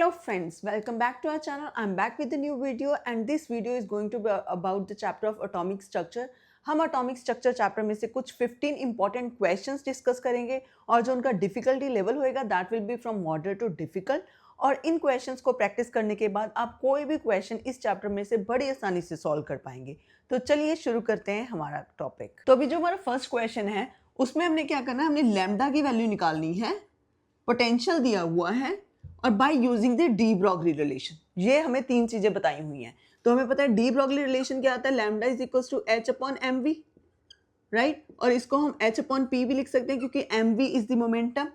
Hello friends, welcome back to our channel. I'm back with a new video and this video is going to be about the chapter of atomic structure. हम atomic structure chapter में से कुछ 15 important questions discuss करेंगे और जो उनका difficulty level होएगा that will be from moderate to difficult और इन questions को practice करने के बाद आप कोई भी question इस chapter में से बड़ी आसानी से solve कर पाएंगे. तो चलिए शुरू करते हैं हमारा topic. तो अभी जो हमारा first question है उसमें हमने क्या करना है, हमने lambda की value निकालनी है, potential दिया हुआ है और by using the de Broglie relation. ये हमें तीन चीजें बताई हुई हैं. तो हमें पता है डी ब्रॉगली रिलेशन क्या आता है, lambda is equal to h upon m v, right. और इसको हम एच अपॉन पी भी लिख सकते हैं क्योंकि m v is the momentum,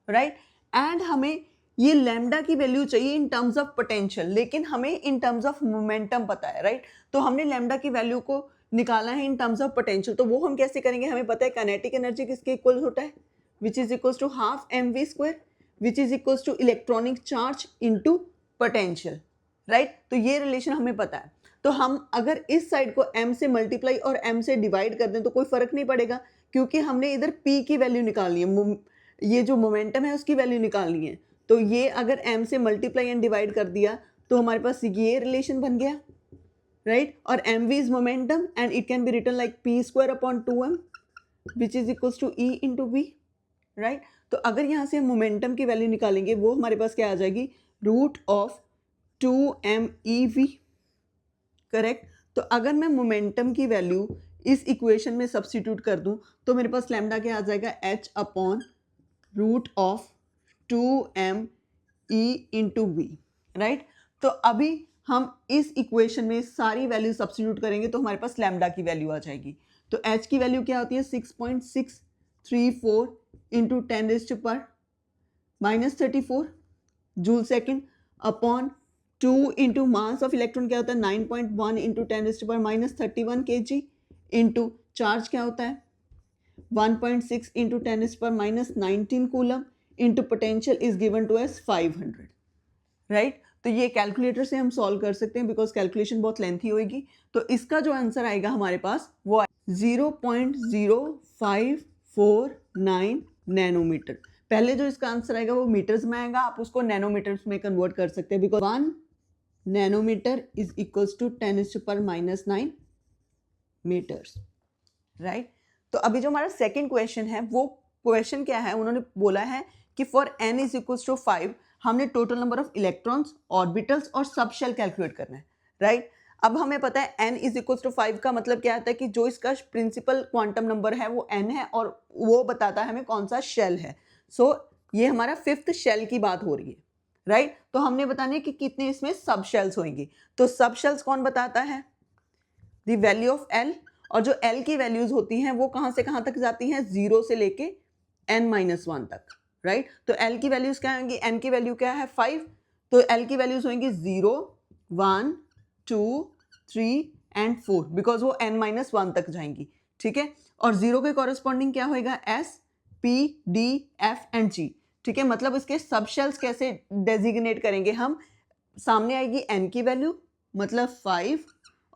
right. And हमें ये लैम्डा की वैल्यू चाहिए इन टर्म्स ऑफ पोटेंशियल, लेकिन हमें इन टर्म्स ऑफ मोमेंटम पता है, राइट. तो हमने लैम्डा की वैल्यू को निकाला है इन टर्म्स ऑफ पोटेंशियल. तो वो हम कैसे करेंगे, हमें पता है काइनेटिक एनर्जी किसके इक्वल होता है, which is equal to half m v square which is equals to electronic charge into potential, right. तो ये रिलेशन हमें पता है. तो हम अगर इस साइड को m से मल्टीप्लाई और m से डिवाइड कर दें तो कोई फर्क नहीं पड़ेगा क्योंकि हमने इधर p की वैल्यू निकालनी है, ये जो मोमेंटम है उसकी वैल्यू निकालनी है. तो ये अगर m से मल्टीप्लाई एंड डिवाइड कर दिया तो हमारे पास ये रिलेशन बन गया, राइट. और mv is momentum and it can be written like p square upon 2m which is equals to e into v, right. तो अगर यहाँ से हम मोमेंटम की वैल्यू निकालेंगे वो हमारे पास क्या आ जाएगी, रूट ऑफ 2MEV, करेक्ट. तो अगर मैं मोमेंटम की वैल्यू इस इक्वेशन में सब्स्टिट्यूट कर दूं तो मेरे पास लैम्डा क्या आ जाएगा, h upon root of 2ME into v, right. तो अभी हम इस इक्वेशन में सारी वैल्यू सब्स्टिट्यूट करेंगे तो हमारे पास लैम्डा की वैल्यू आ जाएगी. तो h की वैल्यू क्या होती है, 6.634 into 10⁻⁻34 joule second upon 2 into mass of electron क्या होता है 9.1 इंटू 10⁻31 kg इंटू चार्ज क्या होता है 1.6 into 10⁻19 coulomb into potential is given to as 500, right. तो ये कैलकुलेटर से हम सॉल्व कर सकते हैं बिकॉज कैलकुलेशन बहुत लेंथी होगी. तो इसका जो आंसर आएगा हमारे पास वो 0.0549 नैनोमीटर. पहले जो इसका आंसर आएगा वो मीटर्स में आएगा, आप उसको नैनोमीटर्स में कन्वर्ट कर सकते हैं because 1 nanometer is equals to 10⁻⁹ meters, right. तो अभी जो हमारा सेकंड क्वेश्चन है वो क्वेश्चन क्या है, उन्होंने बोला है कि for n is equals to 5 हमने total number of electrons, orbitals और सबशेल कैलकुलेट करना है, राइट. अब हमें पता है n इज इक्वल टू 5 का मतलब क्या आता है कि जो इसका प्रिंसिपल क्वांटम नंबर है वो n है और वो बताता है हमें कौन सा शेल है. सो ये हमारा 5th शेल की बात हो रही है, राइट. तो हमने बताना है कि कितने इसमें सब शेल्स होंगी. तो सब शेल्स कौन बताता है, द वैल्यू ऑफ l. और जो l की वैल्यूज होती हैं वो कहाँ से कहाँ तक जाती हैं, 0 से लेके n-1 तक, राइट. तो l की वैल्यूज क्या होंगी, n की वैल्यू क्या है 5, तो l की वैल्यूज होंगी 0, 1, 2, 3 एंड 4 बिकॉज वो n-1 तक जाएंगी, ठीक है. और 0 के कॉरेस्पॉन्डिंग क्या होएगा, s, p, d, f and g, ठीक है. मतलब इसके सब शेल्स कैसे डेजिग्नेट करेंगे हम, सामने आएगी n की वैल्यू मतलब 5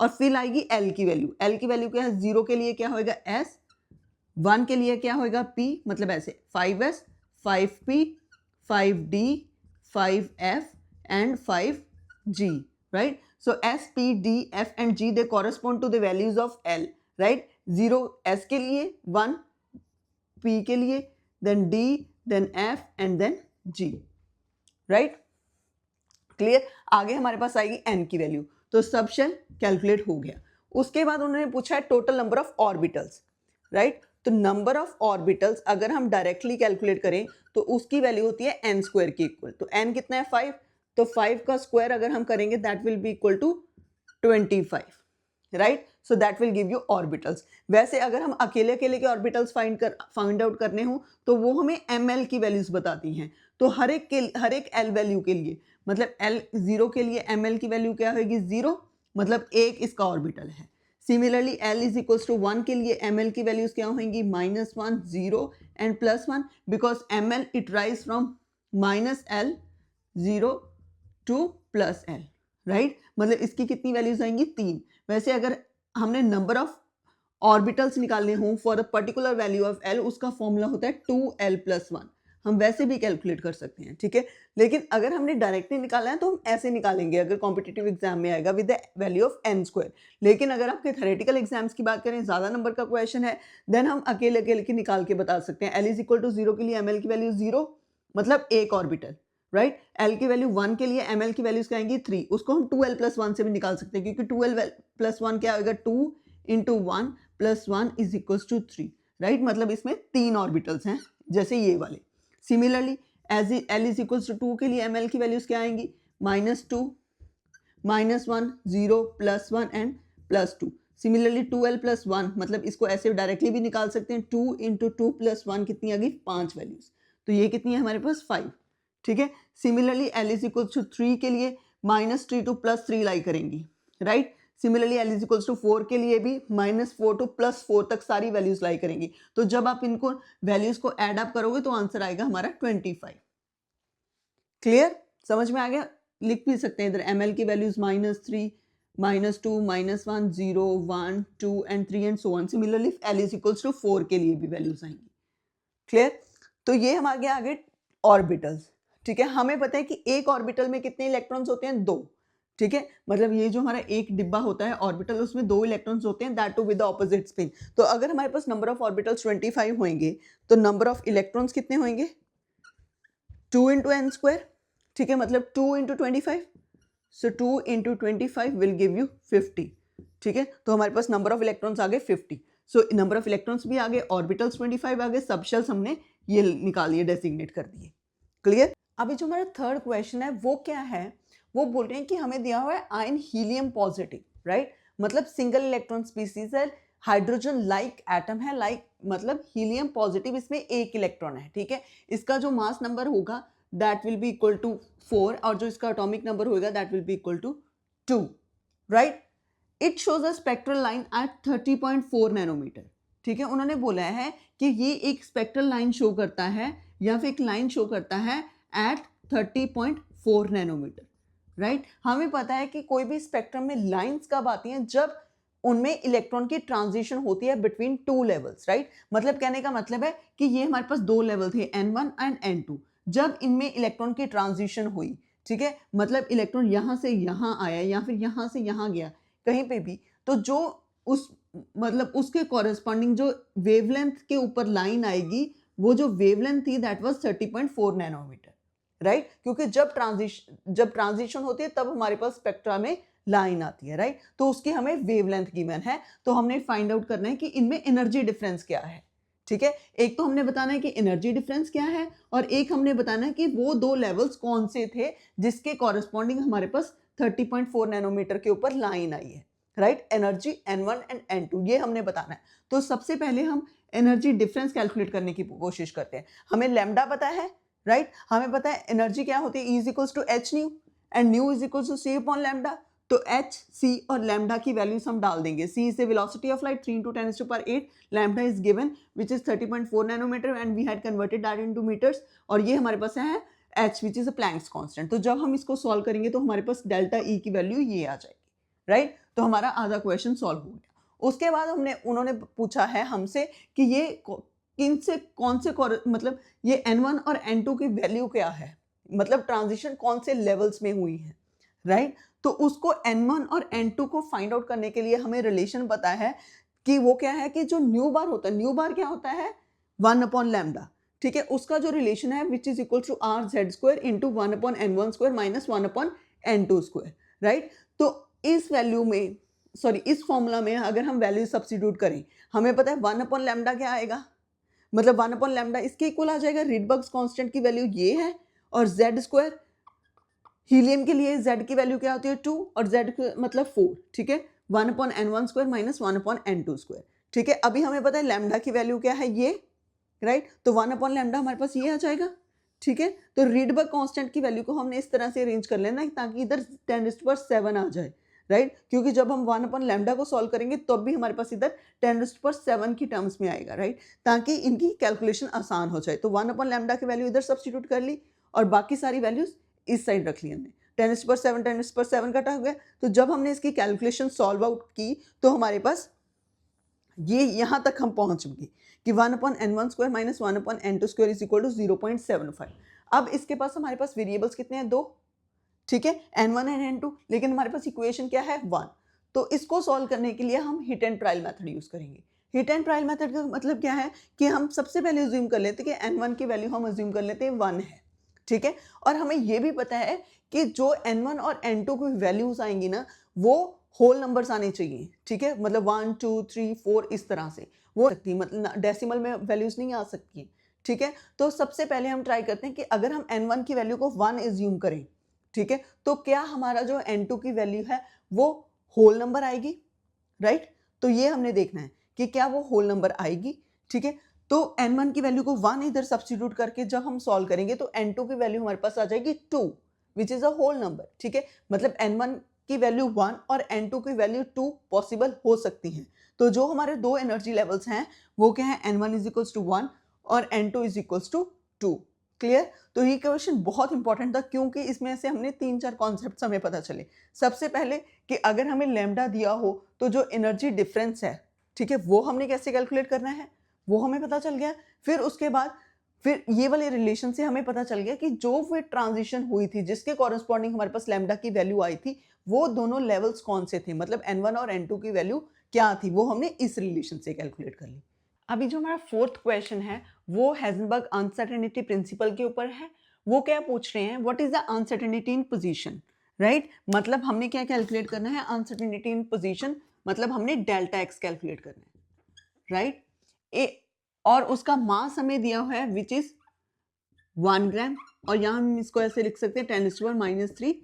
और फिर आएगी l की वैल्यू. l की वैल्यू क्या है, 0 के लिए क्या होएगा s, 1 के लिए क्या होएगा p, मतलब ऐसे 5s, 5p, 5d, 5f and 5g, right. So s, p, d, f and g they correspond to the values of l, right. 0 s के लिए, 1 p के लिए, then d, then f and then g, right. Clear. आगे हमारे पास आएगी n की value. तो सब शेल कैलकुलेट हो गया. उसके बाद उन्होंने पूछा है total number of orbitals, right. तो नंबर ऑफ ऑर्बिटल्स अगर हम डायरेक्टली कैलकुलेट करें तो उसकी वैल्यू होती है n स्क्वायर की इक्वल. तो n कितना है 5, तो 5 का स्क्वायर अगर हम करेंगे that will be equal to 25, right. So that will give you orbitals. वैसे अगर हम अकेले अकेले के ऑर्बिटल्स फाइंड आउट करने हो तो वो हमें ml की वैल्यूज बताती हैं. तो हर एक l वैल्यू के लिए, मतलब l 0 के लिए ml की वैल्यू क्या होगी 0, मतलब एक इसका ऑर्बिटल है. Similarly l is equals to 1 के लिए ml की वैल्यूज क्या होंगी, -1, 0 and +1 because ml it rise from -l 0 to +l, right. मतलब इसकी कितनी वैल्यूज आएंगी 3. वैसे अगर हमने नंबर ऑफ ऑर्बिटल्स निकालने हों for a particular value of l, उसका फॉर्मूला होता है 2l + 1. हम वैसे भी कैलकुलेट कर सकते हैं, ठीक है। लेकिन अगर हमने डायरेक्टली निकाला है तो हम ऐसे निकालेंगे अगर कॉम्पिटिटिव एग्जाम में आएगा with the value of n square. लेकिन अगर आपके थ्योरेटिकल एग्जाम्स की बात करें, ज़्यादा नंबर का क्वेश्चन है, देन हम अकेले अकेले की निकाल के बता सकते हैं। l इज इक्वल टू 0 के लिए ml की वैल्यू 0, मतलब एक ऑर्बिटल, राइट। l की वैल्यू 1 के लिए ml की वैल्यूज क्या आएंगी 3, उसको हम 2l प्लस 1 से भी निकाल सकते हैं, क्योंकि 2l प्लस 1 क्या होगा 2 into 1 plus 1 is equal to 3, right. मतलब इसमें 3 ऑर्बिटल्स हैं जैसे ये वाले। Similarly as l is equal to 2 के लिए ml की वैल्यूज क्या आएंगी -2 -1 0 plus 1 and plus 2। Similarly 2l plus 1, मतलब इसको ऐसे डायरेक्टली भी निकाल सकते हैं, 2 इंटू 2 प्लस 1 कितनी आ गई 5 वैल्यूज, तो ये कितनी है हमारे पास 5, ठीक है। Similarly l is equal to 3 के लिए -3 टू +3 लाई करेंगी, right. Similarly l is equal to 4 के लिए भी -4 टू +4 तक सारी वैल्यूज लाई करेंगी। तो जब आप इनको वैल्यूज को ऐड अप करोगे तो आंसर आएगा हमारा 25। क्लियर, समझ में आ गया। लिख भी सकते हैं इधर ml की values -3 -2 -1 0 1 2 and 3 and so on. Similarly l is equal to 4 के लिए भी वैल्यूज आएंगी। क्लियर, तो ये हम आगे ऑर्बिटल्स, ठीक है। हमें पता है कि एक ऑर्बिटल में कितने इलेक्ट्रॉन्स होते हैं 2, ठीक है। मतलब ये जो हमारा एक डिब्बा होता है ऑर्बिटल, उसमें 2 इलेक्ट्रॉन्स होते हैं, that too with the opposite spin. तो अगर हमारे पास नंबर ऑफ ऑर्बिटल्स 25 होंगे तो नंबर ऑफ इलेक्ट्रॉन्स कितने होंगे 2 इंटू एन स्क्वायर, ठीक है। मतलब 2 into 25, so 2 into 25 will give you 50, ठीक है। तो हमारे पास नंबर ऑफ इलेक्ट्रॉन्स आ गए 50। सो नंबर ऑफ इलेक्ट्रॉन्स भी आ गए, ऑर्बिटल्स 25 आ गए, सब शेल्स हमने ये निकाल लिए, डेसिग्नेट कर दिए। क्लियर। अभी जो हमारा थर्ड क्वेश्चन है वो क्या है, वो बोल रहे हैं कि हमें दिया हुआ है आयन हीलियम पॉजिटिव, राइट। मतलब सिंगल इलेक्ट्रॉन स्पीसीज है, हाइड्रोजन लाइक एटम है, लाइक मतलब हीलियम पॉजिटिव, इसमें एक इलेक्ट्रॉन है, ठीक है। इसका जो मास नंबर होगा that will be equal to 4 और जो इसका एटॉमिक नंबर होगा that will be equal to 2, right. It shows a spectral line at 30.4 nanometre, ठीक है। उन्होंने बोला है कि ये एक स्पेक्ट्रल लाइन शो करता है या फिर एक लाइन शो करता है एट 30.4 नैनोमीटर, राइट। हमें पता है कि कोई भी स्पेक्ट्रम में लाइंस कब आती हैं, जब उनमें इलेक्ट्रॉन की ट्रांजिशन होती है बिटवीन 2 लेवल्स, राइट। मतलब कहने का मतलब है कि ये हमारे पास 2 लेवल थे n1 एंड n2, जब इनमें इलेक्ट्रॉन की ट्रांजिशन हुई, ठीक है। मतलब इलेक्ट्रॉन यहाँ से यहाँ आया या फिर यहाँ से यहाँ गया, कहीं पे भी, तो जो उस मतलब उसके कॉरेस्पॉन्डिंग जो वेवलेंथ के ऊपर लाइन आएगी, वो जो वेवलेंथ थी दैट वाज 30.4 नैनोमीटर, राइट। क्योंकि जब ट्रांजिशन होती है तब हमारे पास स्पेक्ट्रा में लाइन आती है, राइट। तो उसकी हमें वेवलेंथ गिवन है, तो हमने फाइंड आउट करना है कि इनमें एनर्जी डिफरेंस क्या है, ठीक है। एक तो हमने बताना है कि एनर्जी डिफरेंस क्या है, और एक हमने बताना है कि वो 2 लेवल्स कौन से थे जिसके कॉरेस्पॉन्डिंग हमारे पास 30.4 नैनोमीटर के ऊपर लाइन आई है, right. Energy n1 and n2 ये हमने बताना है। तो सबसे पहले हम एनर्जी डिफरेंस कैलकुलेट करने की कोशिश करते हैं। हमें लैम्डा पता है, राइट। हमें पता है एनर्जी क्या होती है, E is equals to H nu and nu is equals to c upon lambda. तो एच, सी और लैम्डा की वैल्यूज हम डाल देंगे। C is the velocity of light 3 into 10⁸, lambda is given which is 30.4 nanometre and we had converted that into metres, और ये हमारे पास है h which is a Planck's constant. तो जब हम इसको सॉल्व करेंगे तो हमारे पास डेल्टा ई की वैल्यू ये आ जाएगी, राइट। तो हमारा आधा क्वेश्चन सॉल्व हो गया। उसके बाद उन्होंने पूछा है हमसे कि ये किन से कौन से मतलब ये n1 और n2 की वैल्यू क्या है, मतलब ट्रांजिशन कौन से लेवल्स में हुई है, राइट। तो उसको n1 और n2 को फाइंड आउट करने के लिए हमें रिलेशन पता है कि वो क्या है कि जो न्यू बार होता है, न्यू बार क्या होता है 1 अपॉन लैम्डा, ठीक है। उसका जो रिलेशन है which is equal to R Z square into 1 upon n1 square minus 1 upon n2 square, right. तो इस वैल्यू में इस फॉर्मूला में अगर हम वैल्यू सब्स्टिट्यूट करें, हमें पता है 1 अपॉन लैम्डा क्या आएगा, मतलब 1 अपॉन लैम्डा इसके इक्वल आ जाएगा, रिडबर्ग्स कांस्टेंट की वैल्यू ये है, और जेड स्क्वायर हीलियम के लिए जेड की वैल्यू क्या होती है 2 और जेड मतलब 4, ठीक है। 1 upon n1 square minus 1 upon n2 square, ठीक है। अभी हमें पता है लैम्डा की वैल्यू क्या है ये, राइट। तो 1 अपॉन लैम्डा हमारे पास ये आ जाएगा, ठीक है। तो रिडबर्ग कांस्टेंट की वैल्यू को हमने इस तरह से अरेंज कर लेना ताकि इधर 10⁻7 आ जाए, राइट। क्योंकि जब हम 1 अपॉन लैम्डा को सॉल्व करेंगे तब भी हमारे पास इधर 10⁻7 की टर्म्स में आएगा, राइट, ताकि इनकी कैलकुलेशन आसान हो जाए। तो 1 अपॉन लैम्डा की वैल्यू इधर सब्स्टिट्यूट कर ली और बाकी सारी वैल्यूज इस साइड रख ली हमने। 10⁻7 कटा हो गया। तो जब हमने इसकी कैलकुलेशन सॉल्व आउट की तो हमारे पास ये यहाँ तक हम पहुँच गए कि 1/n1² minus 1/n2² is equal to 0.75। अब इसके पास हमारे पास वेरिएबल्स कितने हैं, 2, ठीक है, n1 एंड n2, लेकिन हमारे पास इक्वेशन क्या है, 1। तो इसको सॉल्व करने के लिए हम hit and trial method use करेंगे। हिट एंड ट्रायल मेथड का मतलब क्या है कि हम सबसे पहले अज्यूम कर लेते हैं कि n1 की वैल्यू हम अज्यूम कर लेते हैं 1 है, ठीक है, और हमें ये भी पता है कि जो n1 और n2 की वैल्यूज आएंगी ना वो होल नंबर्स आने चाहिए, ठीक है, मतलब 1 2 3 4 इस तरह से वो सकती, मतलब डेसिमल में वैल्यूज नहीं आ सकती, ठीक है। तो सबसे पहले हम ट्राई करते हैं कि अगर हम n1 की वैल्यू को 1 एज्यूम करें, ठीक है, तो क्या हमारा जो n2 की वैल्यू है वो होल नंबर आएगी, राइट। तो ये हमने देखना है कि क्या वो होल नंबर आएगी, ठीक है। तो n1 की वैल्यू को 1 इधर सब्स्टिट्यूट करके जब हम सॉल्व करेंगे तो n2 की वैल्यू हमारे पास आ जाएगी 2 which is a whole number, ठीक है, मतलब n1 की वैल्यू 1 और n2 की वैल्यू 2 पॉसिबल हो सकती हैं। तो जो हमारे दो एनर्जी लेवल्स हैं वो क्या है, n1 इज इक्वल्स टू 1 और n2 is equals to 2। Clear. तो ये क्वेश्चन बहुत इंपॉर्टेंट था क्योंकि इसमें से हमने 3-4 कॉन्सेप्ट्स हमें पता चले। सबसे पहले कि अगर हमें लैम्डा दिया हो तो जो एनर्जी डिफरेंस है, ठीक है, वो हमने कैसे कैलकुलेट करना है वो हमें पता चल गया। फिर उसके बाद फिर ये वाले रिलेशन से हमें पता चल गया कि जो वो ट्रांजिशन हुई थी जिसके कॉरेस्पॉन्डिंग हमारे पास लैम्डा की वैल्यू आई थी वो दोनों लेवल्स कौन से थे, मतलब n1 और n2 की वैल्यू क्या थी, वो हमने इस रिलेशन से कैलकुलेट कर ली। अभी जो हमारा फोर्थ क्वेश्चन है वो हेजनबर्ग अनसर्टेनिटी प्रिंसिपल के ऊपर है। वो क्या पूछ रहे हैं, what is the uncertainty in position, right, मतलब हमने क्या कैलकुलेट करना है, अनसर्टेनिटी इन पोजीशन, मतलब हमने डेल्टा एक्स कैलकुलेट करना है, राइट। और उसका मास हमें दिया हुआ है विच इज 1 ग्राम, और यहाँ हम इसको ऐसे लिख सकते हैं 10⁻³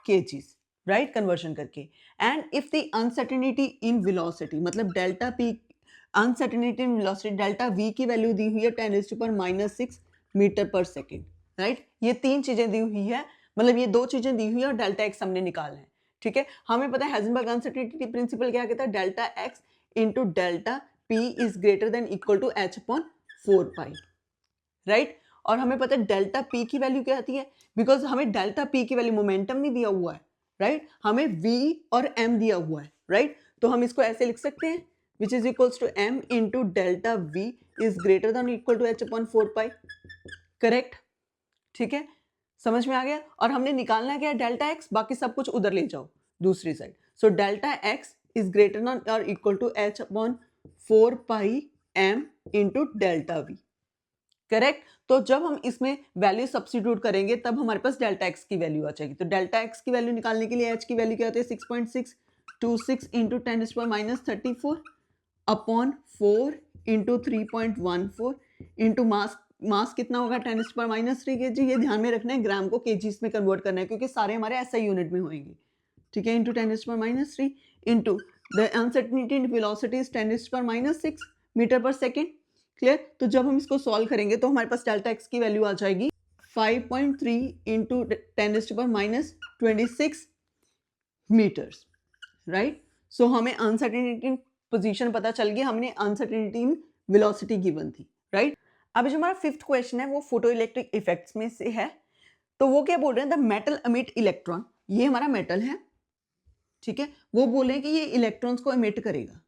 kgs, राइट, कन्वर्शन करके। And if the uncertainty in velocity, मतलब delta p, uncertainty in velocity delta v की वैल्यू दी हुई है 10⁻⁶ मीटर पर सेकेंड, राइट। ये तीन चीजें दी हुई है, मतलब ये दो चीजें दी हुई है और डेल्टा एक्स हमने निकालना है, ठीक है। हमें पता है हेजनबर्ग अनसर्टेनिटी प्रिंसिपल क्या कहता है, delta X into delta P is greater than equal to h/4π, right. और हमें पता है डेल्टा पी की वैल्यू क्या आती है, बिकॉज हमें डेल्टा पी की वैल्यू मोमेंटम नहीं दिया हुआ है, राइट, हमें वी और एम दिया हुआ है, राइट। तो हम इसको ऐसे लिख सकते हैं which is equals to M into delta V is greater than equal to h/4π, correct, ठीक है, समझ में आ गया। और हमने निकालना क्या है, डेल्टा एक्स, बाकी सब कुछ उधर ले जाओ दूसरी side. So delta x is greater than और equal to h/4π m into delta v, correct. तो जब हम इसमें वैल्यू सब्स्टिट्यूट करेंगे तब हमारे पास डेल्टा एक्स की वैल्यू आ जाएगी। तो डेल्टा एक्स की वैल्यू निकालने के लिए एच की वैल्यू क्या होती है, 6.626 into 10⁻³ upon 4 into 3.14 into mass कितना होगा 10⁻³ kg। ये ध्यान में रखना है, ग्राम को केजीज में कन्वर्ट करना है क्योंकि सारे हमारे ऐसा यूनिट में होंगे, ठीक है, into 10⁻³ into the uncertainty in velocity is 10⁻⁶ metre per second. Clear. तो जब हम इसको सॉल्व करेंगे तो हमारे पास डेल्टा एक्स की वैल्यू आ जाएगी 5.3 इंटू 10⁻26 मीटर्स, राइट। सो हमें अनसर्टेनिटी इन पोजीशन पता चल गया, हमने अनसर्टेनिटी इन वेलोसिटी गिवन थी, राइट। अब जो हमारा फिफ्थ क्वेश्चन है वो फोटो इलेक्ट्रिक इफेक्ट्स में से है। तो वो क्या बोल रहे हैं, द मेटल एमिट इलेक्ट्रॉन, ये हमारा मेटल है, ठीक है, वो बोल रहे हैं कि ये इलेक्ट्रॉन्स को एमिट करेगा,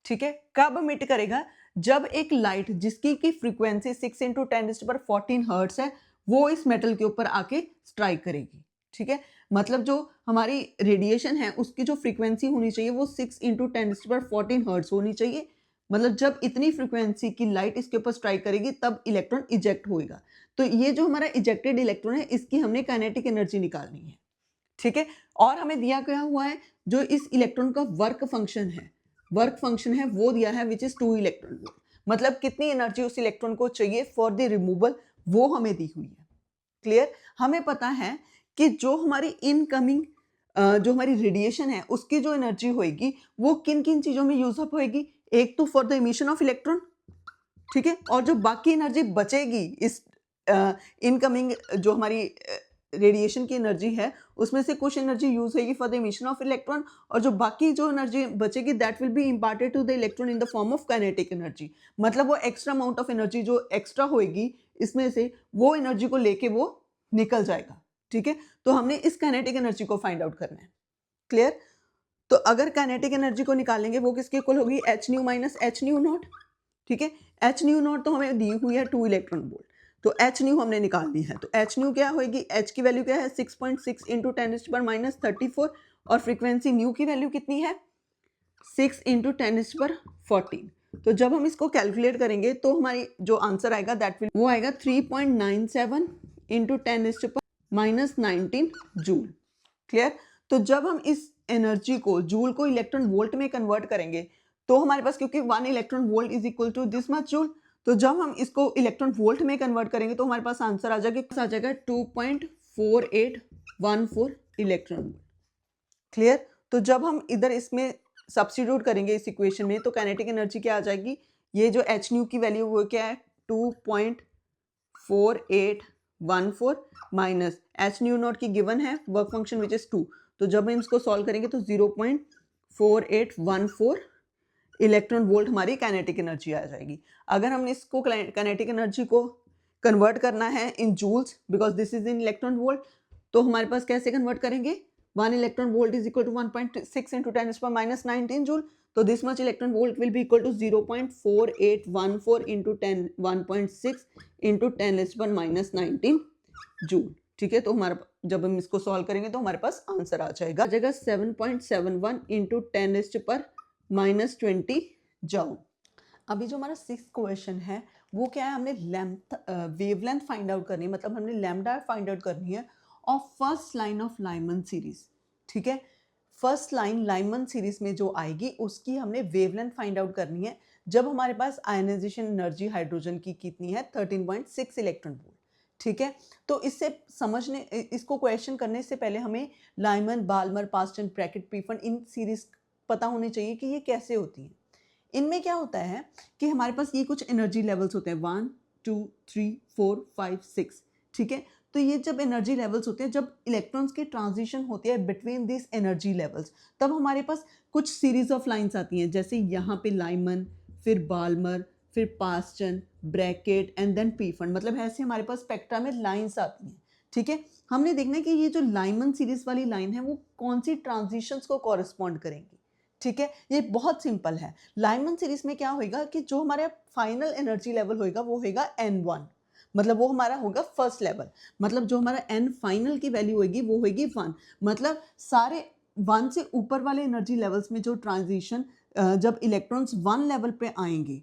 ठीक है। कब एमिट करेगा, जब एक लाइट जिसकी की फ्रीक्वेंसी 6 इंटू 10⁻14 हर्ट्ज है वो इस मेटल के ऊपर आके स्ट्राइक करेगी, ठीक है। मतलब जो हमारी रेडिएशन है उसकी जो फ्रीक्वेंसी होनी चाहिए वो 6 इंटू 10⁻14 हर्ट्ज होनी चाहिए। मतलब जब इतनी फ्रीक्वेंसी की लाइट इसके ऊपर स्ट्राइक करेगी तब इलेक्ट्रॉन इजेक्ट होएगा। तो ये जो हमारा इजेक्टेड इलेक्ट्रॉन है इसकी हमने काइनेटिक एनर्जी निकालनी है, ठीक है। और हमें दिया क्या हुआ है, जो इस इलेक्ट्रॉन का वर्क फंक्शन है वो दिया है विच इज 2 इलेक्ट्रॉन, मतलब कितनी एनर्जी उस इलेक्ट्रॉन को चाहिए फॉर द रिमूवल वो हमें दी हुई है। क्लियर। हमें पता है कि जो हमारी इनकमिंग जो हमारी रेडिएशन है उसकी जो एनर्जी होएगी वो किन किन चीजों में यूज अप होएगी, एक तो for the emission of electron, ठीक है, और जो बाकी एनर्जी बचेगी इस इनकमिंग जो हमारी रेडिएशन की एनर्जी है उसमें से कुछ एनर्जी यूज होगी for the emission of electron, और जो बाकी जो एनर्जी बचेगी that will be imparted to the electron in the form of kinetic energy. मतलब वो एक्स्ट्रा अमाउंट ऑफ एनर्जी जो एक्स्ट्रा होएगी इसमें से वो एनर्जी को लेके वो निकल जाएगा, ठीक है। तो हमने इस काइनेटिक एनर्जी को फाइंड आउट करना है। क्लियर। तो अगर काइनेटिक एनर्जी को निकालेंगे वो किसके इक्वल होगी, H new minus H new not, ठीक है। एच न्यू नॉट तो हमें दी हुई है 2 इलेक्ट्रॉन वोल्ट, तो एच न्यू हमने निकालनी है। तो एच न्यू क्या होगी, एच की वैल्यू क्या है 6.6 इंटू 10⁻⁻34 और फ्रीक्वेंसी न्यू की वैल्यू कितनी है 6 इंटू 10⁻14। तो जब हम इसको कैलकुलेट करेंगे तो हमारी जो आंसर आएगा दैट विल वो आएगा 3.97 इंटू 10⁻⁻19 जूल। क्लियर। तो जब हम इस एनर्जी को जूल को इलेक्ट्रॉन वोल्ट में कन्वर्ट करेंगे तो हमारे पास, क्योंकि 1 electron volt is equal to this much joule, तो जब हम इसको इलेक्ट्रॉन वोल्ट में कन्वर्ट करेंगे तो हमारे पास आंसर आ जाएगा 2.4814 इलेक्ट्रॉन वोल्ट। क्लियर। तो जब हम इधर इसमें सब्स्टिट्यूट करेंगे इस इक्वेशन में तो काइनेटिक एनर्जी क्या आ जाएगी, ये जो एच न्यू की वैल्यू वो क्या है 2.4814 माइनस एच न्यू नॉट की गिवन है वर्क फंक्शन विच इज 2, तो जब हम इसको सॉल्व करेंगे तो 0.4814 इलेक्ट्रॉन वोल्ट हमारी काइनेटिक एनर्जी आ जाएगी। अगर हमने इसको काइनेटिक एनर्जी को कन्वर्ट करना है in joules because this is in electron volt, तो हमारे पास कैसे कन्वर्ट करेंगे, 1 electron volt is equal to 1.6 into 10⁻⁻19 joule, तो this much electron volt will be equal to 0.4814 into 1.6 into 10⁻⁻19 joule. ठीक है। तो हमारा जब हम इसको सॉल्व करेंगे तो हमारे पास आंसर आ जाएगा 7.71 इंटू 10⁻⁻20 जूल। अभी जो हमारा 6th क्वेश्चन है वो क्या है, हमने वेवलेंथ फाइंड आउट करनी है, मतलब हमने लैम्डा फाइंड आउट करनी है of first line of Lyman series. ठीक है। फर्स्ट लाइन लाइमन सीरीज में जो आएगी उसकी हमने वेवलेंथ फाइंड आउट करनी है जब हमारे पास आयनाइजेशन एनर्जी हाइड्रोजन की कितनी है 13.6 इलेक्ट्रॉन वोल्ट। ठीक है। तो इससे समझने, इसको क्वेश्चन करने से पहले हमें Lyman, Balmer, Paschen, Brackett, Pfund in series पता होनी चाहिए कि ये कैसे होती हैं। इनमें क्या होता है कि हमारे पास ये कुछ एनर्जी लेवल्स होते हैं 1 2 3 4 5 6। ठीक है। तो ये जब एनर्जी लेवल्स होते हैं, जब इलेक्ट्रॉन्स की ट्रांजिशन होती है बिटवीन दिस एनर्जी लेवल्स, तब हमारे पास कुछ सीरीज ऑफ लाइंस आती हैं, जैसे यहाँ पे लाइमन, फिर बाल्मर, फिर पास्टन, ब्रैकेट एंड देन पीफन, मतलब ऐसे हमारे पास स्पेक्ट्रा में लाइंस आती हैं। ठीक है। हमने देखना है कि ये जो लाइमन सीरीज वाली लाइन है वो कौन सी ट्रांजिशंस को कॉरेस्पॉन्ड करेंगी। ठीक है। ये बहुत सिंपल है। लाइमन सीरीज में क्या होगा कि जो हमारा फाइनल एनर्जी लेवल होगा वो होगा n1, मतलब वो हमारा होगा फर्स्ट लेवल, मतलब जो हमारा n फाइनल की वैल्यू होगी वो होगी 1, मतलब सारे 1 से ऊपर वाले एनर्जी लेवल्स में जो ट्रांजिशन जब इलेक्ट्रॉन्स 1 लेवल पे आएंगे,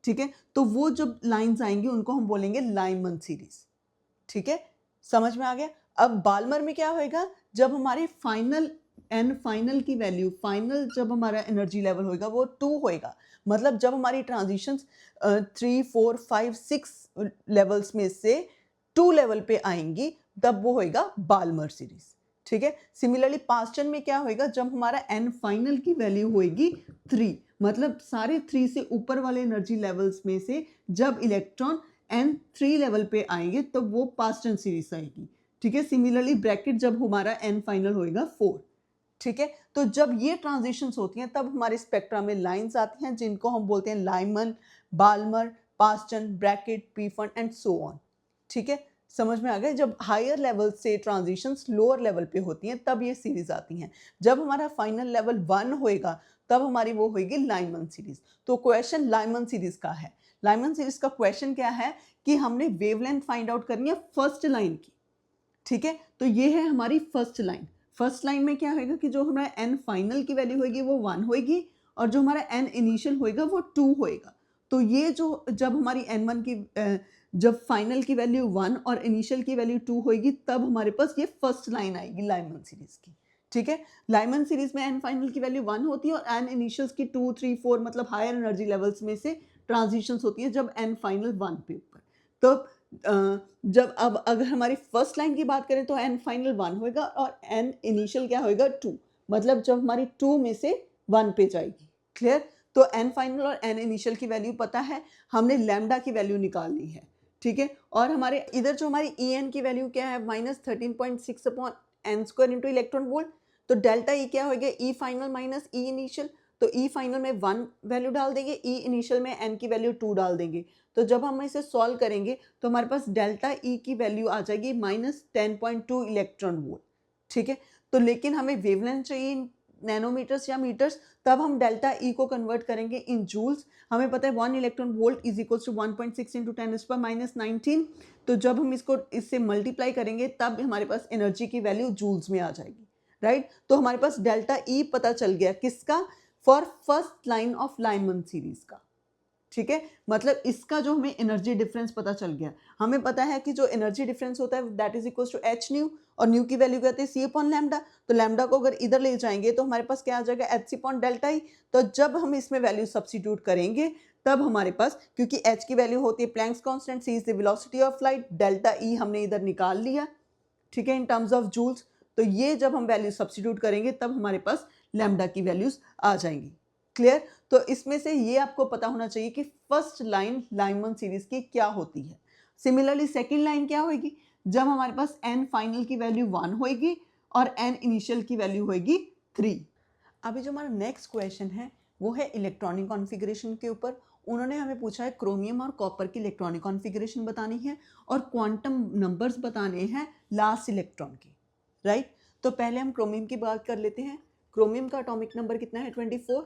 ठीक है, तो वो जब लाइंस आएंगी उनको हम बोलेंगे लाइमन सीरीज। ठीक है। समझ में आ गया। अब बाल्मर में क्या होगा, जब हमारी फाइनल एन फाइनल की वैल्यू, फाइनल जब हमारा एनर्जी लेवल होगा वो 2 होएगा, मतलब जब हमारी ट्रांजिशंस 3 4 5 6 लेवल्स में से 2 लेवल पे आएंगी तब वो होएगा बाल्मर सीरीज। ठीक है। सिमिलरली पास्टन में क्या होएगा, जब हमारा एन फाइनल की वैल्यू होएगी 3, मतलब सारे 3 से ऊपर वाले एनर्जी लेवल्स में से जब इलेक्ट्रॉन n3 लेवल पे आएंगे तो वो पास्टन सीरीज आएगी। ठीक है। सिमिलरली ब्रैकेट जब हमारा n फाइनल होएगा 4। ठीक है। तो जब ये ट्रांजिशंस होती हैं तब हमारे स्पेक्ट्रा में लाइंस आती हैं जिनको हम बोलते हैं Lyman, Balmer, Paschen, Brackett, Pfund and so on. ठीक है। समझ में आ गया। जब हायर लेवल से ट्रांजिशंस लोअर लेवल पे होती हैं तब ये सीरीज आती हैं। जब हमारा फाइनल लेवल 1 होएगा तब हमारी वो होगी लाइमन सीरीज। तो क्वेश्चन लाइमन सीरीज का है। लाइमन सीरीज का क्वेश्चन क्या है कि हमने वेवलेंथ फाइंड आउट करनी है फर्स्ट लाइन की। ठीक है। तो ये है हमारी फर्स्ट लाइन। फर्स्ट लाइन में क्या होगा कि जो हमारा एन फाइनल की वैल्यू होगी वो 1 होगी और जो हमारा एन इनिशियल होगा वो 2 होएगा। तो ये जो जब हमारी n1 की जब फाइनल की वैल्यू 1 और इनिशियल की वैल्यू 2 होगी तब हमारे पास ये फर्स्ट लाइन आएगी लाइमन सीरीज की। ठीक है। लाइमन सीरीज में एन फाइनल की वैल्यू 1 होती है और एन इनिशियल्स की 2 3 4 मतलब हायर एनर्जी लेवल्स में से ट्रांजिशंस होती है जब एन फाइनल 1 पे ऊपर। तो जब अब अगर हमारी फर्स्ट लाइन की बात करें तो एन फाइनल 1 होएगा और एन इनिशियल क्या होएगा 2, मतलब जब हमारी 2 में से 1 पे जाएगी। क्लियर। तो एन फाइनल और एन इनिशियल की वैल्यू पता है, हमने लैम्डा की वैल्यू निकालनी है। ठीक है। और हमारे इधर जो हमारी ई एन की वैल्यू क्या है -13.6 upon N square into electron volt. तो डेल्टा ई क्या होगा, E final minus E initial. तो ई फाइनल में 1 वैल्यू डाल देंगे, ई इनिशियल में एन की वैल्यू 2 डाल देंगे। तो जब हम इसे सॉल्व करेंगे तो हमारे पास डेल्टा ई की वैल्यू आ जाएगी -10.2 इलेक्ट्रॉन वोल्ट। ठीक है। तो लेकिन हमें वेवलेंथ चाहिए नैनोमीटर्स या मीटर्स, तब हम डेल्टा ई को कन्वर्ट करेंगे इन जूल्स। हमें पता है 1 electron volt is equal to 1.6 into 10⁻⁻19। तो जब हम इसको इससे मल्टीप्लाई करेंगे तब हमारे पास एनर्जी की वैल्यू जूल्स में आ जाएगी, राइट। तो हमारे पास डेल्टा ई पता चल गया किसका, for first line of lineman series का, ठीक है। मतलब इसका जो हमें एनर्जी डिफरेंस पता चल गया। हमें पता है कि जो एनर्जी डिफरेंस होता है that is equal to H nu, और न्यू की वैल्यू कहते हैं सी अपॉन लैम्डा। तो लैम्डा को अगर इधर ले जाएंगे तो हमारे पास क्या आ जाएगा, H C upon delta E. तो जब हम इसमें वैल्यू सब्स्टिट्यूट करेंगे तब हमारे पास, क्योंकि एच की वैल्यू होती है Planck's constant, C is the velocity of light, delta E हमने इधर निकाल लिया, ठीक है, इन टर्म्स ऑफ जूल्स। तो ये जब हम वैल्यू सब्स्टिट्यूट करेंगे तब हमारे पास लैम्डा की वैल्यूज आ जाएंगी। क्लियर। तो इसमें से ये आपको पता होना चाहिए कि फर्स्ट लाइन लाइनमैन सीरीज की क्या होती है। सिमिलरली सेकंड लाइन क्या होगी, जब हमारे पास n फाइनल की वैल्यू 1 होगी और n इनिशियल की वैल्यू होगी 3। अभी जो हमारा नेक्स्ट क्वेश्चन है वो है इलेक्ट्रॉनिक कॉन्फ़िगरेशन के ऊपर। उन्होंने हमें पूछा है क्रोमियम और कॉपर की इलेक्ट्रॉनिक कॉन्फ़िगरेशन बतानी है और क्वांटम नंबर्स बताने हैं लास्ट इलेक्ट्रॉन की, राइट। तो पहले हम क्रोमियम की बात कर लेते हैं। क्रोमियम का एटॉमिक नंबर कितना है, 24,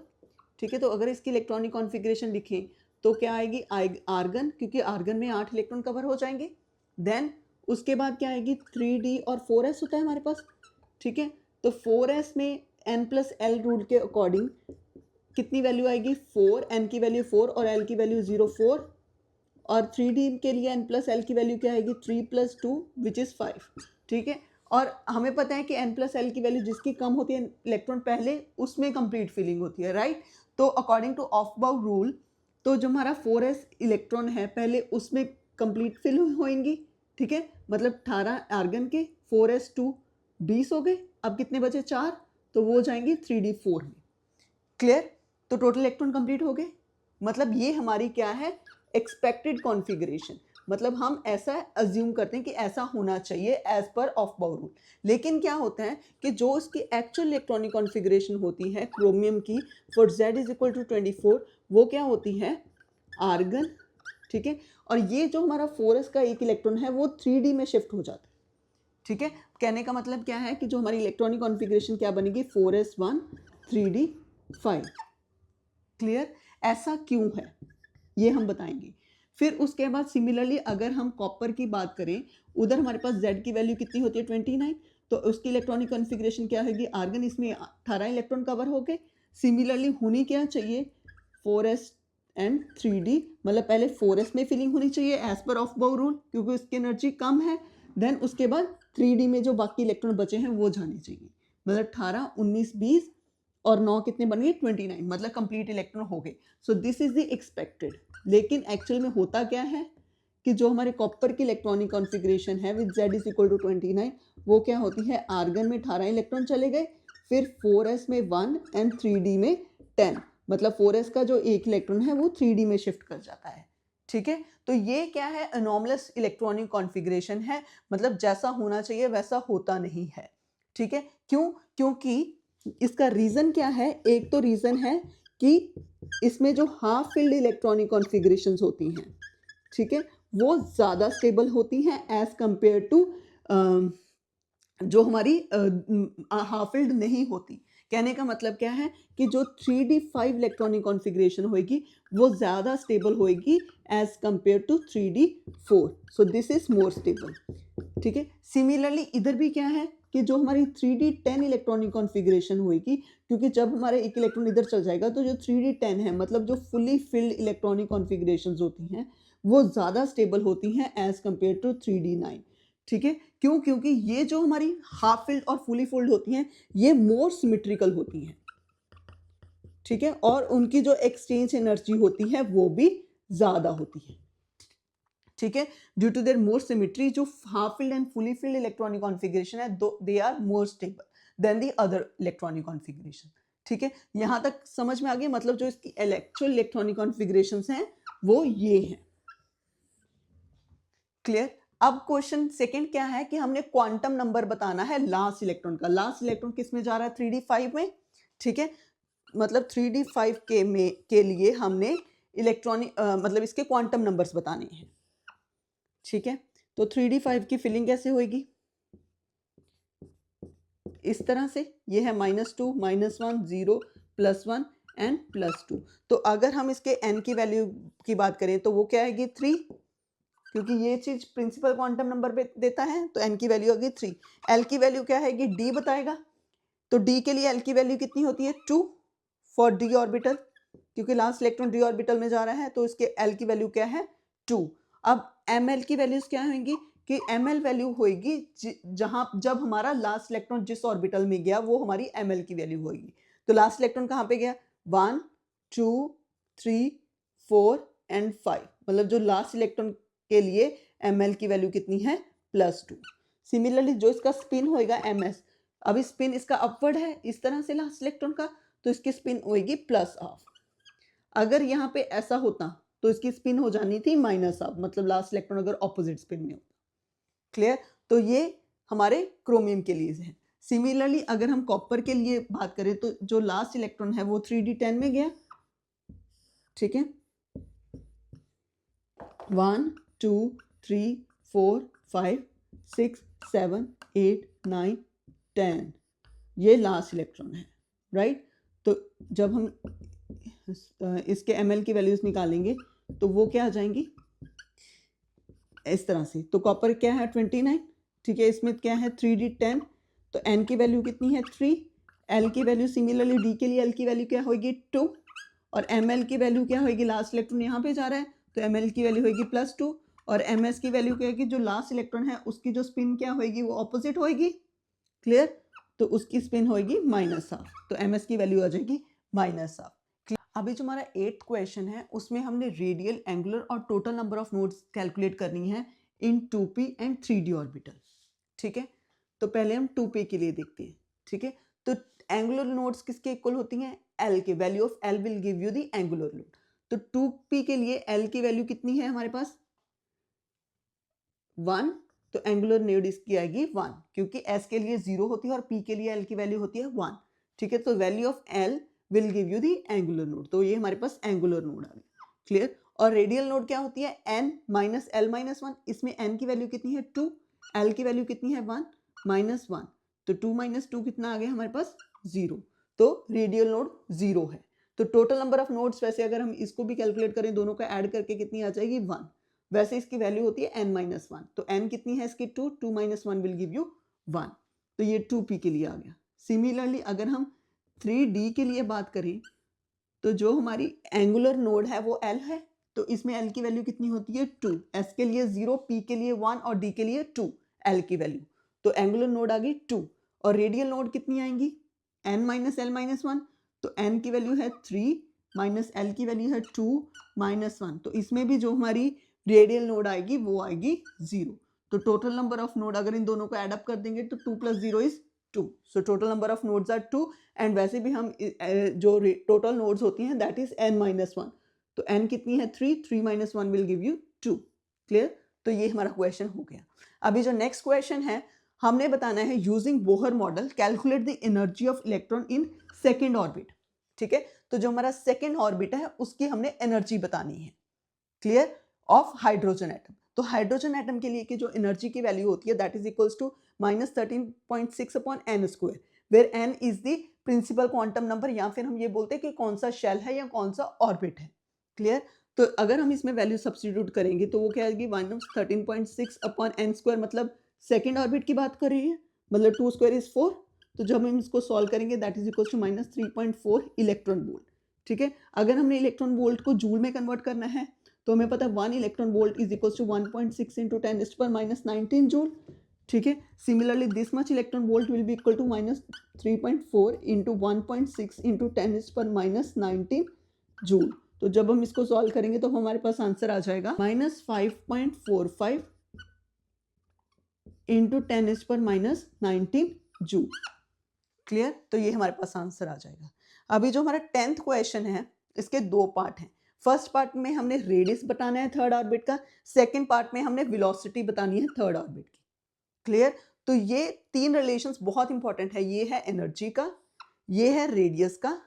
ठीक है। तो अगर इसकी इलेक्ट्रॉनिक कॉन्फ़िगरेशन लिखें तो क्या आएगी, आर्गन, क्योंकि आर्गन में 8 इलेक्ट्रॉन कवर हो जाएंगे। देन उसके बाद क्या आएगी, 3d और 4s होता है हमारे पास, ठीक है। तो 4s में n+l रूल के अकॉर्डिंग कितनी वैल्यू आएगी, 4, n की वैल्यू 4 और l की वैल्यू 0, 4। और 3d के लिए n+l की वैल्यू क्या आएगी, 3+2 विच इज़ 5, ठीक है। और हमें पता है कि n+l की वैल्यू जिसकी कम होती है इलेक्ट्रॉन पहले, उसमें कंप्लीट फिलिंग होती है, राइट। तो अकॉर्डिंग टू ऑफबाउ रूल, तो जो हमारा 4s इलेक्ट्रॉन है पहले उसमें कंप्लीट फिल होंगी, ठीक है। मतलब 18 आर्गन के, 4s2 20 हो गए, अब कितने बचे, 4, तो वो जाएंगे 3d4 में। क्लियर। तो टोटल इलेक्ट्रॉन कंप्लीट हो गए। मतलब ये हमारी क्या है, एक्सपेक्टेड कॉन्फ़िगरेशन। मतलब हम ऐसा अज्यूम करते हैं कि ऐसा होना चाहिए एज पर ऑफबाउ रूल। लेकिन क्या होता है कि जो उसकी एक्चुअल इलेक्ट्रॉनिक कॉन्फ़िगरेशन होती है क्रोमियम की for z is equal to 24, वो क्या होती है, आर्गन, ठीक है। और ये जो हमारा 4s का एक इलेक्ट्रॉन है वो 3d में शिफ्ट हो जाता है, ठीक है। कहने का मतलब क्या है कि जो हमारी इलेक्ट्रॉनिक कॉन्फ़िगरेशन क्या बनेगी, 4s1 3d5। क्लियर। ऐसा क्यों है ये हम बताएंगे। फिर उसके बाद सिमिलरली अगर हम कॉपर की बात करें, उधर हमारे पास Z की वैल्यू कितनी होती है, 29। तो उसकी इलेक्ट्रॉनिक कॉन्फ़िगरेशन क्या होगी, आर्गन, इसमें 18 इलेक्ट्रॉन कवर हो गए। सिमिलरली होनी क्या चाहिए, 4s एंड 3d, मतलब पहले 4s में फिलिंग होनी चाहिए एज पर ऑफबाउ रूल, क्योंकि उसकी एनर्जी कम है। देन उसके बाद 3d में जो बाकी इलेक्ट्रॉन बचे हैं वो जाने चाहिए। मतलब 18, 19, 20 और 9 कितने बन गए, 29, मतलब कंप्लीट इलेक्ट्रॉन हो गए। So this is the expected. लेकिन एक्चुअल में होता क्या है कि जो हमारे कॉपर की इलेक्ट्रॉनिक कॉन्फ़िगरेशन है with z is equal to 29, वो क्या होती है, आर्गन में 18 इलेक्ट्रॉन चले गए, फिर 4s में 1 एंड 3d में 10। मतलब 4s का जो एक इलेक्ट्रॉन है वो 3d में शिफ्ट कर जाता है, ठीक है। तो ये क्या है, अनॉमलस इलेक्ट्रॉनिक कॉन्फ़िगरेशन है। मतलब जैसा होना चाहिए वैसा होता नहीं है, ठीक है। क्यों, क्योंकि इसका रीज़न क्या है, एक तो रीज़न है कि इसमें जो हाफ फील्ड इलेक्ट्रॉनिक कॉन्फ़िगरेशंस होती हैं, ठीक है, वो ज़्यादा स्टेबल होती हैं एज कंपेयर टू जो हमारी हाफ फील्ड नहीं होती। कहने का मतलब क्या है कि जो 3d5 इलेक्ट्रॉनिक कॉन्फ़िगरेशन होगी वो ज़्यादा स्टेबल होगी as compare to 3d4। So this is more stable, ठीक है। सिमिलरली इधर भी क्या है कि जो हमारी 3d10 इलेक्ट्रॉनिक कॉन्फ़िगरेशन होगी, क्योंकि जब हमारे एक इलेक्ट्रॉन इधर चल जाएगा तो जो 3d10 है, मतलब जो फुली फिल्ड इलेक्ट्रॉनिक कॉन्फ़िगरेशंस होती हैं वो ज़्यादा स्टेबल होती हैं एज कंपेयर टू 3d9, ठीक है। क्यों, क्योंकि ये जो हमारी हाफ फिल्ड और फुली फिल्ड होती हैं ये मोर सिमेट्रिकल होती हैं, ठीक है। और उनकी जो एक्सचेंज एनर्जी होती है वो भी ज़्यादा होती है, ठीक है। Due to their more symmetry, जो half filled and fully filled electronic configuration है they are more stable than the other electronic configuration, ठीक है। यहाँ तक समझ में आ गई। मतलब जो इसकी एक्चुअल इलेक्ट्रॉनिक कॉन्फ़िगरेशंस हैं वो ये हैं। क्लियर। अब क्वेश्चन सेकंड क्या है कि हमने क्वांटम नंबर बताना है लास्ट इलेक्ट्रॉन का। लास्ट इलेक्ट्रॉन किस में जा रहा है, 3d5 में, ठीक है। मतलब 3d5 के लिए हमने इलेक्ट्रॉनिक मतलब इसके क्वांटम नंबर्स बताने हैं, ठीक है। तो 3d5 की फिलिंग कैसे होगी, इस तरह से, ये है -2, -1, 0, +1 एंड +2। तो अगर हम इसके n की वैल्यू की बात करें तो वो क्या आएगी 3, क्योंकि ये चीज प्रिंसिपल क्वांटम नंबर पे देता है, तो n की वैल्यू होगी 3। l की वैल्यू क्या आएगी, d बताएगा, तो d के लिए l की वैल्यू कितनी होती है 2 फॉर d ऑर्बिटल, क्योंकि लास्ट इलेक्ट्रॉन d ऑर्बिटल में जा रहा है, तो इसके l की वैल्यू क्या है 2। अब ml की वैल्यूज क्या होंगी कि ml वैल्यू होगी जहां जब हमारा लास्ट इलेक्ट्रॉन जिस ऑर्बिटल में गया वो हमारी ml की वैल्यू होगी। तो लास्ट इलेक्ट्रॉन कहाँ पे गया, 1, 2, 3, 4 एंड 5, मतलब जो लास्ट इलेक्ट्रॉन के लिए ml की वैल्यू कितनी है +2। सिमिलरली जो इसका स्पिन होएगा ms, अभी स्पिन इसका अपवर्ड है इस तरह से लास्ट इलेक्ट्रॉन का, तो इसकी स्पिन होएगी +12। अगर यहाँ पे ऐसा होता तो इसकी स्पिन हो जानी थी -12, मतलब लास्ट इलेक्ट्रॉन अगर ऑपोजिट स्पिन में होता। क्लियर, तो ये हमारे क्रोमियम के लिए है। सिमिलरली अगर हम कॉपर के लिए बात करें तो जो लास्ट इलेक्ट्रॉन है वो 3d10 में गया, ठीक है, 1, 2, 3, 4, 5, 6, 7, 8, 9, 10, ये लास्ट इलेक्ट्रॉन है, राइट। तो जब हम इसके ml की वैल्यूज निकालेंगे तो वो क्या आ जाएंगी इस तरह से। तो कॉपर क्या है 29, ठीक है, इसमें क्या है 3d10, तो n की वैल्यू कितनी है 3, l की वैल्यू सिमिलरली d के लिए l की वैल्यू क्या होगी 2, और ml की वैल्यू क्या होगी, लास्ट इलेक्ट्रॉन यहाँ पे जा रहा है तो ml की वैल्यू होगी +2, और ms की वैल्यू क्या होगी, जो लास्ट इलेक्ट्रॉन है उसकी जो स्पिन क्या होगी वो ऑपोजिट होगी। क्लियर, तो उसकी स्पिन होगी -12, तो ms की वैल्यू आ जाएगी -12। अभी जो हमारा 8th क्वेश्चन है उसमें हमने रेडियल, एंगुलर और total number of nodes calculate करनी है इन 2p एंड 3d ऑर्बिटल, ठीक है। तो पहले हम 2p के लिए देखते हैं, ठीक है। तो एंगुलर नोड्स किसके इक्वल होती हैं, l के, value of l will give you the angular node. तो 2p के लिए l की वैल्यू कितनी है हमारे पास 1, तो एंगुलर नोड इसकी आएगी 1, क्योंकि s के लिए 0 होती है और p के लिए l की वैल्यू होती है 1, ठीक है। तो value of l will give you the angular node, तो ये हमारे पास एंगुलर नोड आ गया। क्लियर, और रेडियल नोड क्या होती है n माइनस l माइनस 1, इसमें n की वैल्यू कितनी है 2, l की वैल्यू कितनी है 1 -1, तो 2 - 2 कितना आ गया हमारे पास 0, तो रेडियल नोड 0 है। तो टोटल नंबर ऑफ नोड्स वैसे अगर हम इसको भी कैलकुलेट करें दोनों का ऐड करके कितनी आ जाएगी 1, वैसे इसकी वैल्यू होती है n - 1, तो n कितनी है इसकी 2, 2 - 1 विल गिव यू 1, तो ये 2p के लिए आ गया। सिमिलरली अगर हम 3d के लिए बात करें तो जो हमारी एंगुलर नोड है वो l है, तो इसमें l की वैल्यू कितनी होती है 2, s के लिए 0, p के लिए 1 और d के लिए 2, l की वैल्यू, तो एंगुलर नोड आ गई 2। और रेडियल नोड कितनी आएंगी n - l - 1, तो n की वैल्यू है 3 माइनस l की वैल्यू है 2 -1, तो इसमें भी जो हमारी रेडियल नोड आएगी वो आएगी 0। तो टोटल नंबर ऑफ नोड अगर इन दोनों को एड अप कर देंगे तो 2 + 0 is 2, so total number of nodes are 2, and वैसे भी हम जो टोटल नोड्स होती हैं दैट इज n - 1, तो n कितनी है 3, 3 - 1 विल गिव यू 2। क्लियर, तो ये हमारा क्वेश्चन हो गया। अभी जो नेक्स्ट क्वेश्चन है हमने बताना है using Bohr model calculate the energy of electron in second orbit, ठीक है। तो जो हमारा सेकेंड ऑर्बिट है उसकी हमने एनर्जी बतानी है, क्लियर, ऑफ हाइड्रोजन एटम। तो हाइड्रोजन एटम के लिए की जो एनर्जी की वैल्यू होती है that is equals to -13.6 upon n², where n is the principal quantum number, या फिर हम ये बोलते हैं कि कौन सा शेल है या कौन सा ऑर्बिट है। क्लियर, तो अगर हम इसमें वैल्यू सब्स्टिट्यूट करेंगे तो वो क्या आएगी -13.6 अपॉन n², मतलब सेकेंड ऑर्बिट की बात कर रही है, मतलब 2² इज 4, तो जब हम इसको सॉल्व करेंगे that is equals to -3.4 electron volt, ठीक है। अगर हमने इलेक्ट्रॉन वोल्ट को जूल में कन्वर्ट करना है तो हमें पता है 1 electron volt is equals to 1.6 × 10⁻⁻19 joule, ठीक है। Similarly this much electron volt will be equal to -3.4 × 1.6 × 10⁻⁻19 joule. तो जब हम इसको सॉल्व करेंगे तो हमारे पास आंसर आ जाएगा -5.45 × 10⁻⁻19 जूल। क्लियर, तो ये हमारे पास आंसर आ जाएगा। अभी जो हमारा 10th क्वेश्चन है इसके दो पार्ट हैं। फर्स्ट पार्ट में हमने रेडियस बताना है थर्ड ऑर्बिट का, सेकंड पार्ट में हमने वेलोसिटी बतानी है थर्ड ऑर्बिट की। क्लियर, तो ये तीन रिलेशंस बहुत इंपॉर्टेंट है, ये है एनर्जी का, ये है रेडियस का,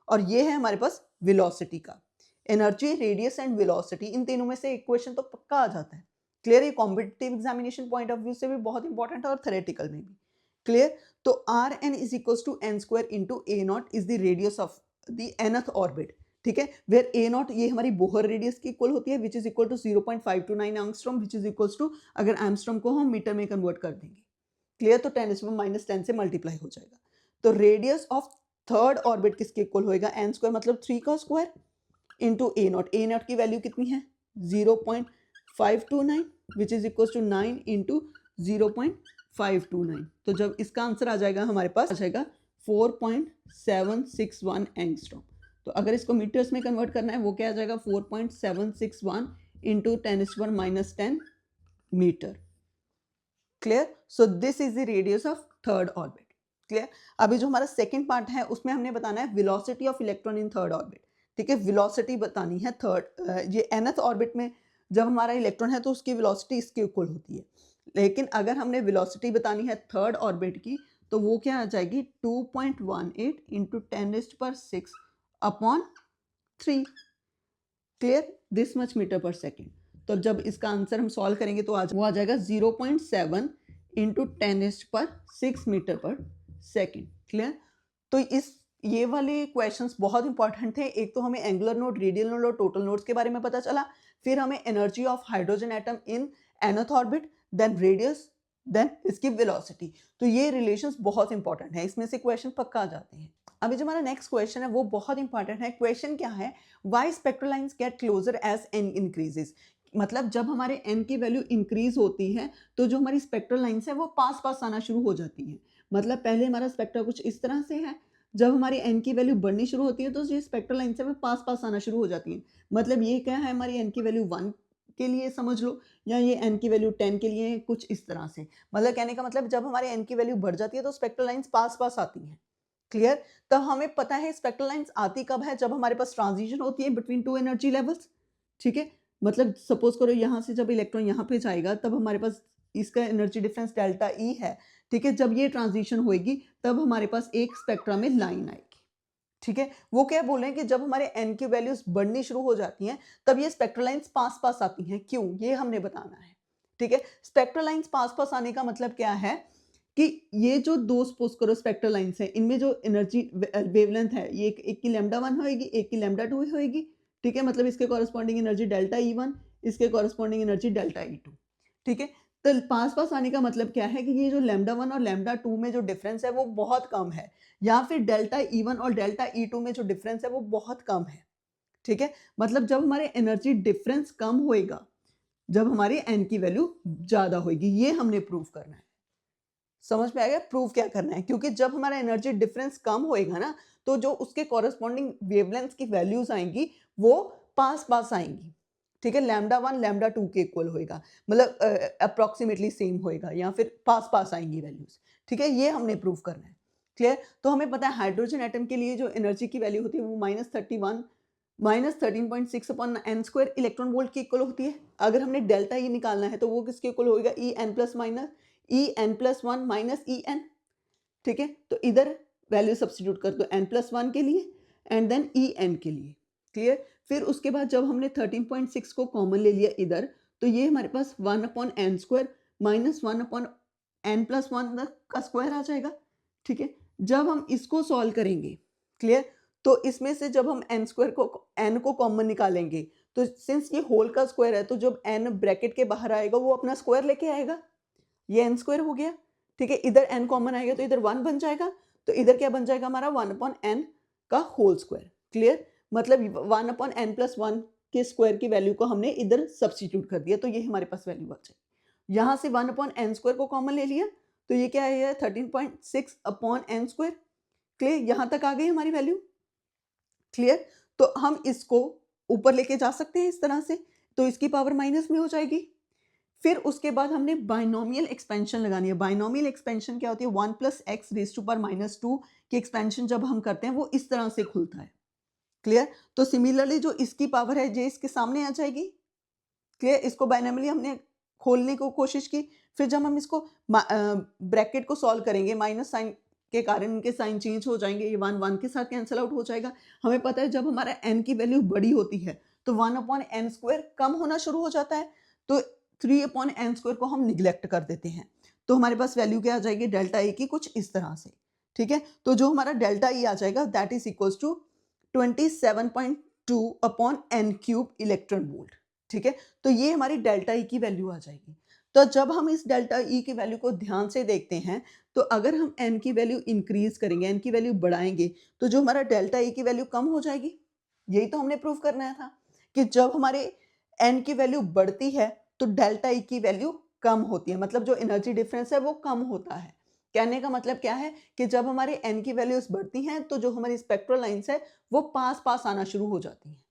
और ये है हमारे पास वेलोसिटी का। एनर्जी, रेडियस एंड वेलोसिटी, इन तीनों में से एक क्वेश्चन तो पक्का आ जाता है। क्लियर, ये competitive examination point of view से भी बहुत इंपॉर्टेंट है और थ्योरेटिकल में भी। क्लियर, तो R N is equals to N square into A naught is the radius of the nth orbit, ठीक है, वेयर ए नॉट ये हमारी बोहर रेडियस की इक्वल होती है which is equal to 0.529 angstrom which is equals to, अगर angstrom को हम मीटर में कन्वर्ट कर देंगे, क्लियर, तो 10⁻⁻10 से मल्टीप्लाई हो जाएगा। तो रेडियस ऑफ थर्ड ऑर्बिट किसके इक्वल होएगा, एन स्क्वायर मतलब 3 का स्क्वायर इंटू ए नॉट की वैल्यू कितनी है 0.529 which is equal to 9 into 0.529, तो जब इसका आंसर आ जाएगा हमारे पास आ जाएगा 4.761 एंगस्ट्रॉम। तो अगर इसको मीटर्स में कन्वर्ट करना है वो क्या आ जाएगा 4.761 into 10⁻⁻10 metre, clear. So this is the radius of third orbit, clear. अभी जो हमारा सेकंड पार्ट है उसमें हमने बताना है velocity of electron in third orbit, ठीक है, वेलोसिटी बतानी है थर्ड, ये nth ऑर्बिट में जब हमारा इलेक्ट्रॉन है तो उसकी वेलोसिटी इसके इक्वल होती है, लेकिन अगर हमने वेलोसिटी बतानी है थर्ड ऑर्बिट की तो वो क्या आ जाएगी 2.18 into 10⁻6 upon 3, clear, this much metre per second. तो जब इसका आंसर हम सॉल्व करेंगे तो वो आ जाएगा 0.7 into 10⁻6 metre per second, clear. तो इस ये वाले क्वेश्चंस बहुत इंपॉर्टेंट थे। एक तो हमें एंगुलर नोड, रेडियल नोड और टोटल नोड्स के बारे में पता चला, फिर हमें energy of hydrogen atom in nth orbit, then radius, then इसकी वेलोसिटी। तो ये रिलेशंस बहुत इंपॉर्टेंट है, इसमें से क्वेश्चन पक्का आ जाते हैं। अभी जो हमारा नेक्स्ट क्वेश्चन है वो बहुत इंपॉर्टेंट है। क्वेश्चन क्या है, why spectral lines get closer as n increases, मतलब जब हमारे n की वैल्यू इंक्रीज होती है तो जो हमारी स्पेक्ट्रल लाइंस है वो पास पास आना शुरू हो जाती है। मतलब पहले हमारा स्पेक्ट्रा कुछ इस तरह से है, जब हमारी n की वैल्यू बढ़नी शुरू होती है तो ये स्पेक्ट्रल लाइन से पास पास आना शुरू हो जाती है। मतलब ये क्या है, हमारी n की वैल्यू 1 के लिए समझ लो, या ये n की वैल्यू 10 के लिए, कुछ इस तरह से। मतलब कहने का मतलब जब हमारे n की वैल्यू बढ़ जाती है तो स्पेक्ट्रल लाइंस पास पास आती हैं, क्लियर। तब हमें पता है स्पेक्ट्रल लाइंस आती कब है, जब हमारे पास ट्रांजिशन होती है बिटवीन टू एनर्जी लेवल्स, ठीक है। मतलब सपोज करो यहाँ से जब इलेक्ट्रॉन यहाँ पे जाएगा तब हमारे पास इसका एनर्जी डिफरेंस डेल्टा ई है, ठीक है। जब ये ट्रांजिशन होएगी तब हमारे पास एक स्पेक्ट्रा में लाइन आएगी, ठीक है। वो क्या बोल रहे हैं कि जब हमारे n की वैल्यूज बढ़नी शुरू हो जाती हैं तब ये स्पेक्ट्रल लाइंस पास पास आती हैं, क्यों, ये हमने बताना है, ठीक है। स्पेक्ट्रल लाइंस पास पास आने का मतलब क्या है कि ये जो दो सपोज करो स्पेक्ट्रल लाइंस है, इनमें जो एनर्जी वेवलेंथ है ये एक की λ1 होएगी, एक की λ2 होएगी, ठीक है। मतलब इसके कॉरेस्पॉन्डिंग एनर्जी डेल्टा E1, इसके कॉरेस्पॉन्डिंग एनर्जी डेल्टा E2, ठीक है। तो पास पास आने का मतलब क्या है कि ये जो λ1 और λ2 में जो डिफरेंस है वो बहुत कम है, या फिर डेल्टा E1 और डेल्टा E2 में जो डिफरेंस है वो बहुत कम है, ठीक है। मतलब जब हमारे एनर्जी डिफरेंस कम होएगा, जब हमारी n की वैल्यू ज्यादा होएगी, ये हमने प्रूव करना है। समझ में आ गया प्रूव क्या करना है, क्योंकि जब हमारा एनर्जी डिफरेंस कम होएगा ना तो जो उसके कॉरेस्पॉन्डिंग वेवलेंथ की वैल्यूज आएंगी वो पास पास आएंगी, ठीक है। λ1 λ2 के इक्वल होएगा, मतलब अप्रोक्सीमेटली सेम होएगा, या फिर पास पास आएंगी वैल्यूज, ठीक है। ये हमने प्रूव करना है, क्लियर। तो हमें पता है हाइड्रोजन एटम के लिए जो एनर्जी की वैल्यू होती है वो -13.6 upon n square electron volt की इक्वल होती है। अगर हमने डेल्टा ई निकालना है तो वो किसके इक्वल होएगा, en+1 माइनस En, ठीक है। तो इधर वैल्यू सब्स्टिट्यूट कर दो n+1 के लिए एंड देन En के लिए, क्लियर। फिर उसके बाद जब हमने 13.6 को कॉमन ले लिया इधर, तो ये हमारे पास 1/n स्क्वायर माइनस 1/n+1 का स्क्वायर आ जाएगा, ठीक है। जब हम इसको सॉल्व करेंगे, क्लियर, तो इसमें से जब हम n स्क्वायर को n को कॉमन निकालेंगे तो सिंस ये होल का स्क्वायर है तो जब n ब्रैकेट के बाहर आएगा वो अपना स्क्वायर लेके आएगा, ये n स्क्वायर हो गया, ठीक है। इधर n कॉमन आएगा तो इधर 1 बन जाएगा, तो इधर क्या बन जाएगा हमारा 1/n का होल स्क्वायर, क्लियर। मतलब 1/n+1 के स्क्वायर की वैल्यू को हमने इधर सब्स्टिट्यूट कर दिया, तो ये हमारे पास वैल्यू आ जाएगी। यहाँ से 1/n स्क्वायर को कॉमन ले लिया तो ये क्या है 13.6/n स्क्वायर, क्लियर। यहाँ तक आ गई हमारी वैल्यू, क्लियर। तो हम इसको ऊपर लेके जा सकते हैं इस तरह से, तो इसकी पावर माइनस में हो जाएगी। फिर उसके बाद हमने बाइनोमियल एक्सपेंशन लगानी है। बाइनोमियल एक्सपेंशन क्या होती है, 1 + x⁻² की एक्सपेंशन जब हम करते हैं वो इस तरह से खुलता है, क्लियर। तो सिमिलरली जो इसकी पावर है ये इसके सामने आ जाएगी, क्लियर। इसको बाइनोमियली हमने खोलने की कोशिश की, फिर जब हम इसको ब्रैकेट को सॉल्व करेंगे माइनस साइन के कारण इनके साइन चेंज हो जाएंगे, ये 1 के साथ कैंसिल आउट हो जाएगा। हमें पता है जब हमारा n की वैल्यू बड़ी होती है तो 1/n² कम होना शुरू हो जाता है, तो 3/n² को हम निगलेक्ट कर देते हैं। तो तो हमारे पास वैल्यू क्या आ जाएगी डेल्टा ए की कुछ इस तरह से, ठीक है। तो जो हमारा डेल्टा ई आ जाएगा that is equals to 27.2 upon n cube electron volt, ठीक है। तो ये हमारी डेल्टा ई की वैल्यू आ जाएगी। तो जब हम इस डेल्टा ई की वैल्यू को ध्यान से देखते हैं तो अगर हम n की वैल्यू इंक्रीज करेंगे, n की वैल्यू बढ़ाएंगे, तो जो हमारा डेल्टा ई की वैल्यू कम हो जाएगी। यही तो हमने प्रूव करना था कि जब हमारे n की वैल्यू बढ़ती है तो डेल्टा ई की वैल्यू कम होती है, मतलब जो एनर्जी डिफरेंस है वो कम होता है। कहने का मतलब क्या है कि जब हमारे n की वैल्यूज बढ़ती हैं तो जो हमारी स्पेक्ट्रल लाइंस है वो पास पास आना शुरू हो जाती हैं।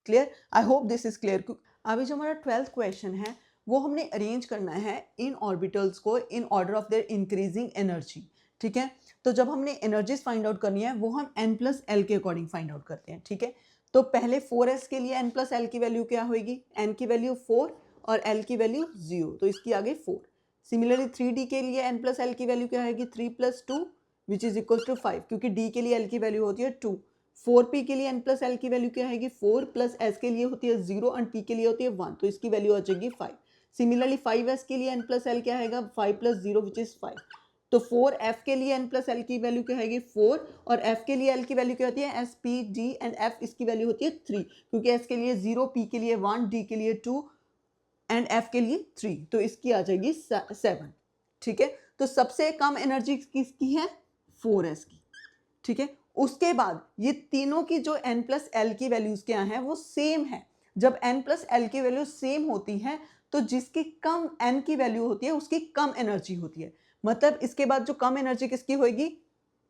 Clear? I hope this is clear. अभी जो हमारा 12th क्वेश्चन है वो हमने अरेंज करना है इन ऑर्बिटल्स को in order of their increasing energy, ठीक है। तो जब हमने एनर्जीज फाइंड आउट करनी है वो हम n प्लस एल के अकॉर्डिंग फाइंड आउट करते हैं, ठीक है। तो पहले 4s के लिए n प्लस एल की वैल्यू क्या होगी, n की वैल्यू 4 और l की वैल्यू 0, तो इसकी आगे 4। सिमिलरली 3d के लिए n प्लस एल की वैल्यू क्या आएगी 3 plus 2 which is equal to 5, क्योंकि d के लिए l की वैल्यू होती है 2। 4p के लिए n प्लस एल की वैल्यू क्या आएगी 4 प्लस s के लिए होती है 0 और p के लिए होती है 1, तो इसकी वैल्यू आ जाएगी 5। सिमिलरली 5s के लिए n प्लस एल क्या आएगा 5 प्लस 0 विच इज 5। तो 4f के लिए n प्लस एल की वैल्यू क्या आएगी 4 और f के लिए l की वैल्यू क्या होती है s p d and f इसकी वैल्यू होती है 3, क्योंकि s के लिए 0, p के लिए 1, d के लिए 2 एंड f के लिए 3, तो इसकी आ जाएगी 7, ठीक है। तो सबसे कम एनर्जी किसकी है 4s की, ठीक है। उसके बाद ये तीनों की जो n प्लस एल की वैल्यूज क्या है वो सेम है। जब n प्लस एल की वैल्यू सेम होती है तो जिसकी कम n की वैल्यू होती है उसकी कम एनर्जी होती है, मतलब इसके बाद जो कम एनर्जी किसकी होगी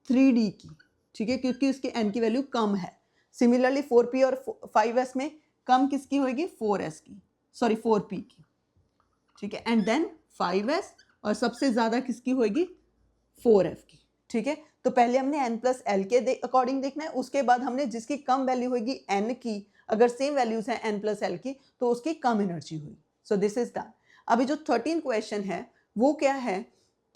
3d की, ठीक है, क्योंकि उसकी n की वैल्यू कम है। सिमिलरली 4p और 5s में कम किसकी होगी 4s की, सॉरी 4p की, ठीक है, एंड देन 5s और सबसे ज्यादा किसकी होगी 4f की, ठीक है। तो पहले हमने n प्लस एल के अकॉर्डिंग देखना है, उसके बाद हमने जिसकी कम वैल्यू होगी n की, अगर सेम वैल्यूज हैं n प्लस एल की तो उसकी कम एनर्जी हुई। सो दिस इज डन। अभी जो 13 क्वेश्चन है वो क्या है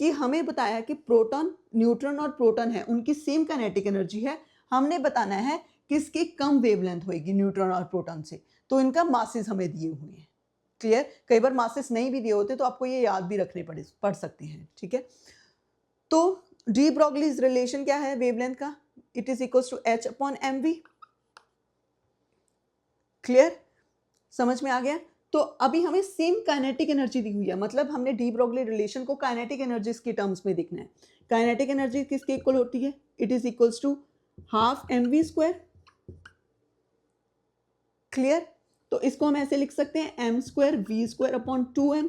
कि हमें बताया कि प्रोटॉन, न्यूट्रॉन और प्रोटॉन है उनकी सेम काइनेटिक एनर्जी है। हमने बताना है किसकी कम वेवलेंथ होगी न्यूट्रॉन और प्रोटॉन से, तो इनका मासेस हमें दिए हुए हैं। क्लियर? कई बार मासेस नहीं भी दिए होते तो आपको ये याद भी रखने पड़ सकते हैं, ठीक है। तो डी ब्रोगलीज रिलेशन क्या है वेवलेंथ का, it is equals to h upon mv। Clear? समझ में आ गया? तो अभी हमें सेम काइनेटिक एनर्जी दी हुई है, मतलब हमने डी ब्रोगली रिलेशन को काइनेटिक एनर्जीज के टर्म्स में देखना है। काइनेटिक एनर्जी किसके इक्वल होती है, it is equals to half mv square. Clear? तो इसको हम ऐसे लिख सकते हैं m square v square upon 2m,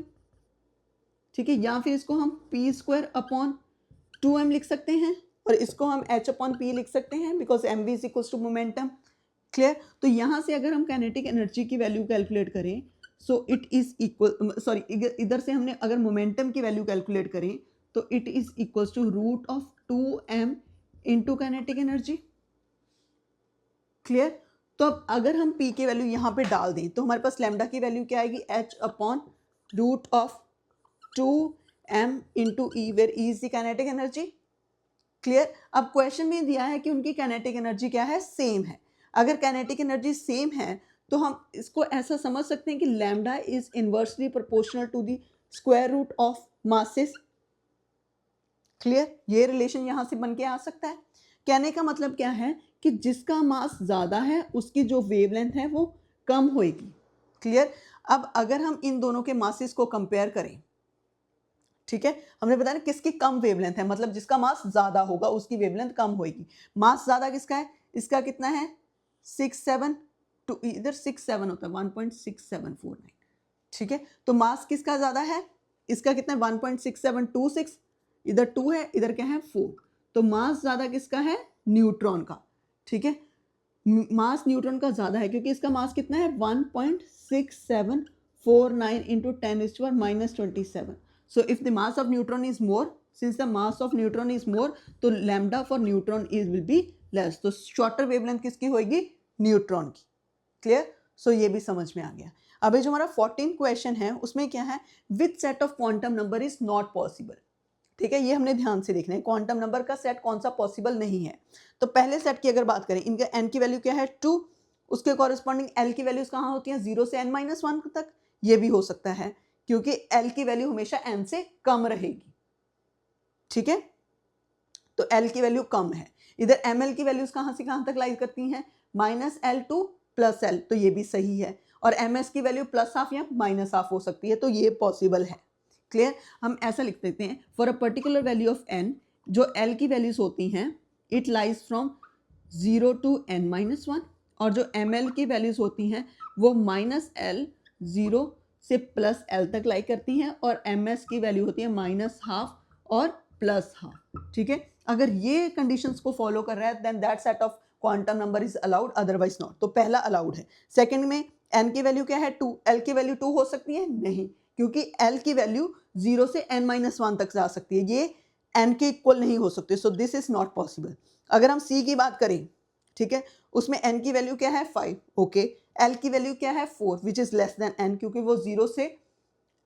ठीक है, या फिर इसको हम p स्क्वायर अपॉन 2m लिख सकते हैं, और इसको हम h अपॉन p लिख सकते हैं because mv is equals to momentum. Clear? तो यहाँ से अगर हम काइनेटिक एनर्जी की वैल्यू कैलकुलेट करें so it is equal, sorry इधर से हमने अगर मोमेंटम की वैल्यू कैलकुलेट करें तो it is equals to root of 2m into kinetic energy. Clear? तो अब अगर हम p की वैल्यू यहाँ पे डाल दें तो हमारे पास लैम्डा की वैल्यू क्या आएगी h upon root of 2m into E, where E is the kinetic energy. Clear? अब क्वेश्चन में दिया है कि उनकी काइनेटिक एनर्जी क्या है, सेम है। अगर काइनेटिक एनर्जी सेम है तो हम इसको ऐसा समझ सकते हैं कि lambda is inversely proportional to the square root of masses. Clear? ये रिलेशन यहां से बन के आ सकता है। कहने का मतलब क्या है कि जिसका मास ज्यादा है उसकी जो वेवलेंथ है वो कम होगी। क्लियर? अब अगर हम इन दोनों के मासेस को कंपेयर करें, ठीक है, हमने बताया किसकी कम वेवलेंथ है, मतलब जिसका मास ज्यादा होगा उसकी वेवलेंथ कम होगी। मास ज्यादा किसका है, इसका कितना है 6.7, तो इधर 6.7 होता है 1.6749, ठीक है। तो मास किसका ज्यादा है, इसका कितना है 1.6726, इधर 2 है, इधर क्या है 4, तो मास ज्यादा किसका है न्यूट्रॉन का, ठीक है। मास न्यूट्रॉन का ज्यादा है क्योंकि इसका मास कितना है 1.6749 into 10⁻⁻27। So if the mass of neutron is more, since the mass of neutron is more, तो lambda for neutron is will be less. तो shorter wavelength किसकी होगी न्यूट्रॉन की। क्लियर? सो ये भी समझ में आ गया। अभी जो हमारा 14 क्वेश्चन है उसमें क्या है, which set of quantum number is not possible. ठीक है, ये हमने ध्यान से देखना है क्वांटम नंबर का सेट कौन सा पॉसिबल नहीं है। तो पहले सेट की अगर बात करें, इनका n की वैल्यू क्या है 2, उसके कॉरेस्पॉन्डिंग l की वैल्यूज कहाँ होती हैं 0 से n-1 तक। ये भी हो सकता है क्योंकि l की वैल्यू हमेशा n से कम रहेगी। ठीक है, तो एल की वैल्यू कम है। इधर एम एल की वैल्यूज कहाँ से कहाँ तक लाई करती हैं, -L टू +L, तो ये भी सही है। और एम एस की वैल्यू +½ या -½ हो सकती है, तो ये पॉसिबल है। क्लियर, हम ऐसा लिख देते हैं, for a particular value of n, जो एल की वैल्यूज होती हैं, it lies from 0 to n-1, और जो एम एल की वैल्यूज होती हैं वो -L 0 से +L तक लाई करती हैं, और एम एस की वैल्यू होती है -½ और +½ ठीक है। अगर ये कंडीशंस को फॉलो कर रहा है then that set of quantum number is allowed, otherwise not. तो पहला अलाउड है। सेकंड में n की वैल्यू क्या है 2, l की वैल्यू 2 हो सकती है नहीं, क्योंकि l की वैल्यू 0 से n-1 तक जा सकती है, ये n के इक्वल नहीं हो सकती, सो दिस इज नॉट पॉसिबल। अगर हम c की बात करें, ठीक है, उसमें n की वैल्यू क्या है 5, ओके, l की वैल्यू क्या है 4 which is less than n, क्योंकि वो 0 से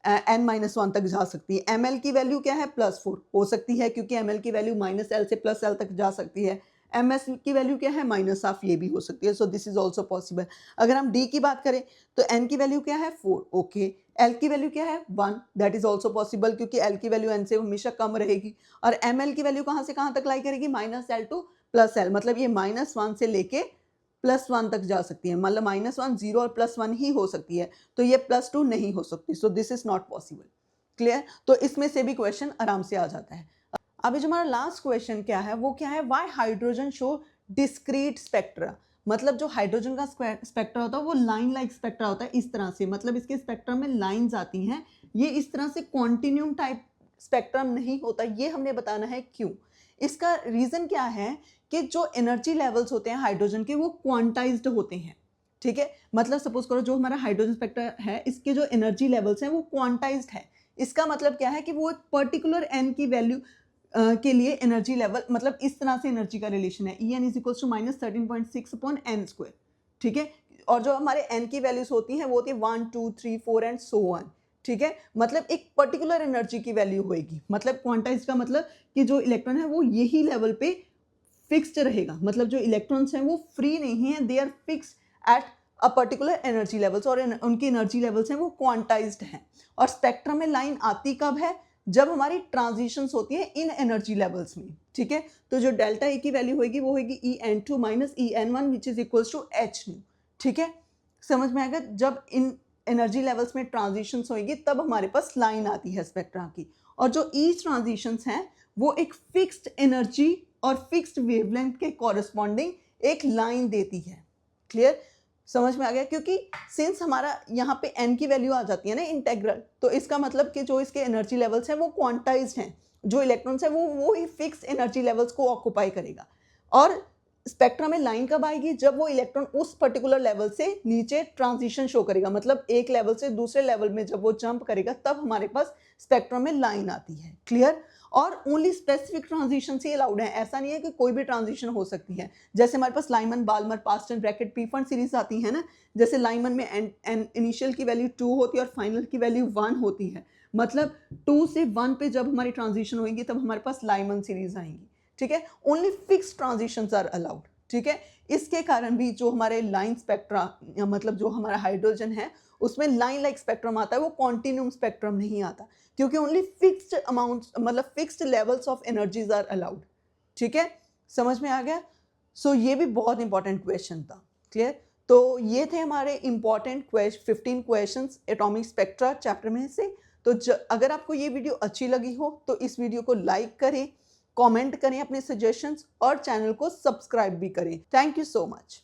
n-1 तक जा सकती है। ml की वैल्यू क्या है +4 हो सकती है, क्योंकि ml की वैल्यू -L से +L तक जा सकती है। ms की वैल्यू क्या है -½ ये भी हो सकती है, सो दिस इज ऑल्सो पॉसिबल। अगर हम d की बात करें तो n की वैल्यू क्या है 4, ओके, l की वैल्यू क्या है 1, दैट इज ऑल्सो पॉसिबल, क्योंकि l की वैल्यू n से हमेशा कम रहेगी। और ml की वैल्यू कहाँ से कहाँ तक लाई करेगी, -L टू +L, मतलब ये -1 से लेके +1 तक जा सकती है, मतलब -1 0 और +1 ही हो सकती है, तो ये +2 नहीं हो सकती, सो this is not possible. Clear, तो इसमें से भी क्वेश्चन आराम से आ जाता है। अभी जो हमारा लास्ट क्वेश्चन क्या है, वो क्या है, why hydrogen show discrete spectra, मतलब जो हाइड्रोजन का स्पेक्ट्रा होता है वो लाइन लाइक स्पेक्ट्रा होता है, इस तरह से, मतलब इसके स्पेक्ट्रम में लाइंस आती हैं, ये इस तरह से कॉन्टिन्यूम टाइप स्पेक्ट्रम नहीं होता, ये हमने बताना है क्यों। इसका रीजन क्या है कि जो एनर्जी लेवल्स होते हैं हाइड्रोजन के वो क्वांटाइज्ड होते हैं, ठीक है, मतलब सपोज करो जो हमारा हाइड्रोजन स्पेक्ट्रम है इसके जो एनर्जी लेवल्स हैं वो क्वांटाइज्ड है। इसका मतलब क्या है कि वो पर्टिकुलर एन की वैल्यू के लिए एनर्जी लेवल, मतलब इस तरह से एनर्जी का रिलेशन है, En is equal to -13.6/n², ठीक है। और जो हमारे n की वैल्यूज होती हैं वो होती है 1 2 3 4 एंड सो ऑन, ठीक है, मतलब एक पर्टिकुलर एनर्जी की वैल्यू होगी, मतलब क्वांटाइज का मतलब कि जो इलेक्ट्रॉन है वो यही लेवल पे फिक्स्ड रहेगा, मतलब जो इलेक्ट्रॉन्स हैं वो फ्री नहीं है, they are fixed at a particular energy levels, और उनकी एनर्जी लेवल्स हैं वो क्वांटाइज्ड हैं। और स्पेक्ट्रम में लाइन आती कब है, जब हमारी ट्रांजिशंस होती है इन एनर्जी लेवल्स में, ठीक है। तो जो डेल्टा ए की वैल्यू होगी वो होगी En2 - En1 which is equals to h, ठीक है, समझ में आएगा। जब इन एनर्जी लेवल्स में ट्रांजिशंस होगी तब हमारे पास लाइन आती है स्पेक्ट्रा की, और जो ई ट्रांजिशंस हैं वो एक फिक्स्ड एनर्जी और फिक्स्ड वेवलेंथ के कॉरेस्पॉन्डिंग एक लाइन देती है। क्लियर, समझ में आ गया, क्योंकि सिंस हमारा यहाँ पे n की वैल्यू आ जाती है ना इंटेग्रल, तो इसका मतलब कि जो इसके एनर्जी लेवल्स हैं वो क्वांटाइज्ड हैं, जो इलेक्ट्रॉन्स हैं वो ही फिक्स एनर्जी लेवल्स को ऑक्यूपाई करेगा। और स्पेक्ट्रम में लाइन कब आएगी, जब वो इलेक्ट्रॉन उस पर्टिकुलर लेवल से नीचे ट्रांजिशन शो करेगा, मतलब एक लेवल से दूसरे लेवल में जब वो जंप करेगा तब हमारे पास स्पेक्ट्रम में लाइन आती है। क्लियर, और ओनली स्पेसिफिक ट्रांजिशन से अलाउड है, ऐसा नहीं है कि कोई भी ट्रांजिशन हो सकती है। जैसे हमारे पास लाइमन बाल्मर पास्टन ब्रैकेट पीफर्न सीरीज आती है ना, जैसे लाइमन में इनिशियल की वैल्यू 2 होती है और फाइनल की वैल्यू 1 होती है, मतलब 2 से 1 पे जब हमारी ट्रांजिशन होगी तब हमारे पास लाइमन सीरीज आएंगी, ठीक है। Only fix transitions are allowed, ठीक है। इसके कारण भी जो हमारे लाइन स्पेक्ट्रा, मतलब जो हमारा हाइड्रोजन है उसमें लाइन लाइक स्पेक्ट्रम आता है, वो कॉन्टिन्यूम स्पेक्ट्रम नहीं आता, क्योंकि ओनली फिक्स्ड अमाउंट, मतलब fixed levels of energies are allowed, ठीक है, समझ में आ गया। सो ये भी बहुत इंपॉर्टेंट क्वेश्चन था। क्लियर, तो ये थे हमारे important 15 questions atomic spectra chapter में से। तो अगर आपको ये वीडियो अच्छी लगी हो तो इस वीडियो को लाइक करें, कमेंट करें अपने सजेशंस, और चैनल को सब्सक्राइब भी करें। Thank you so much.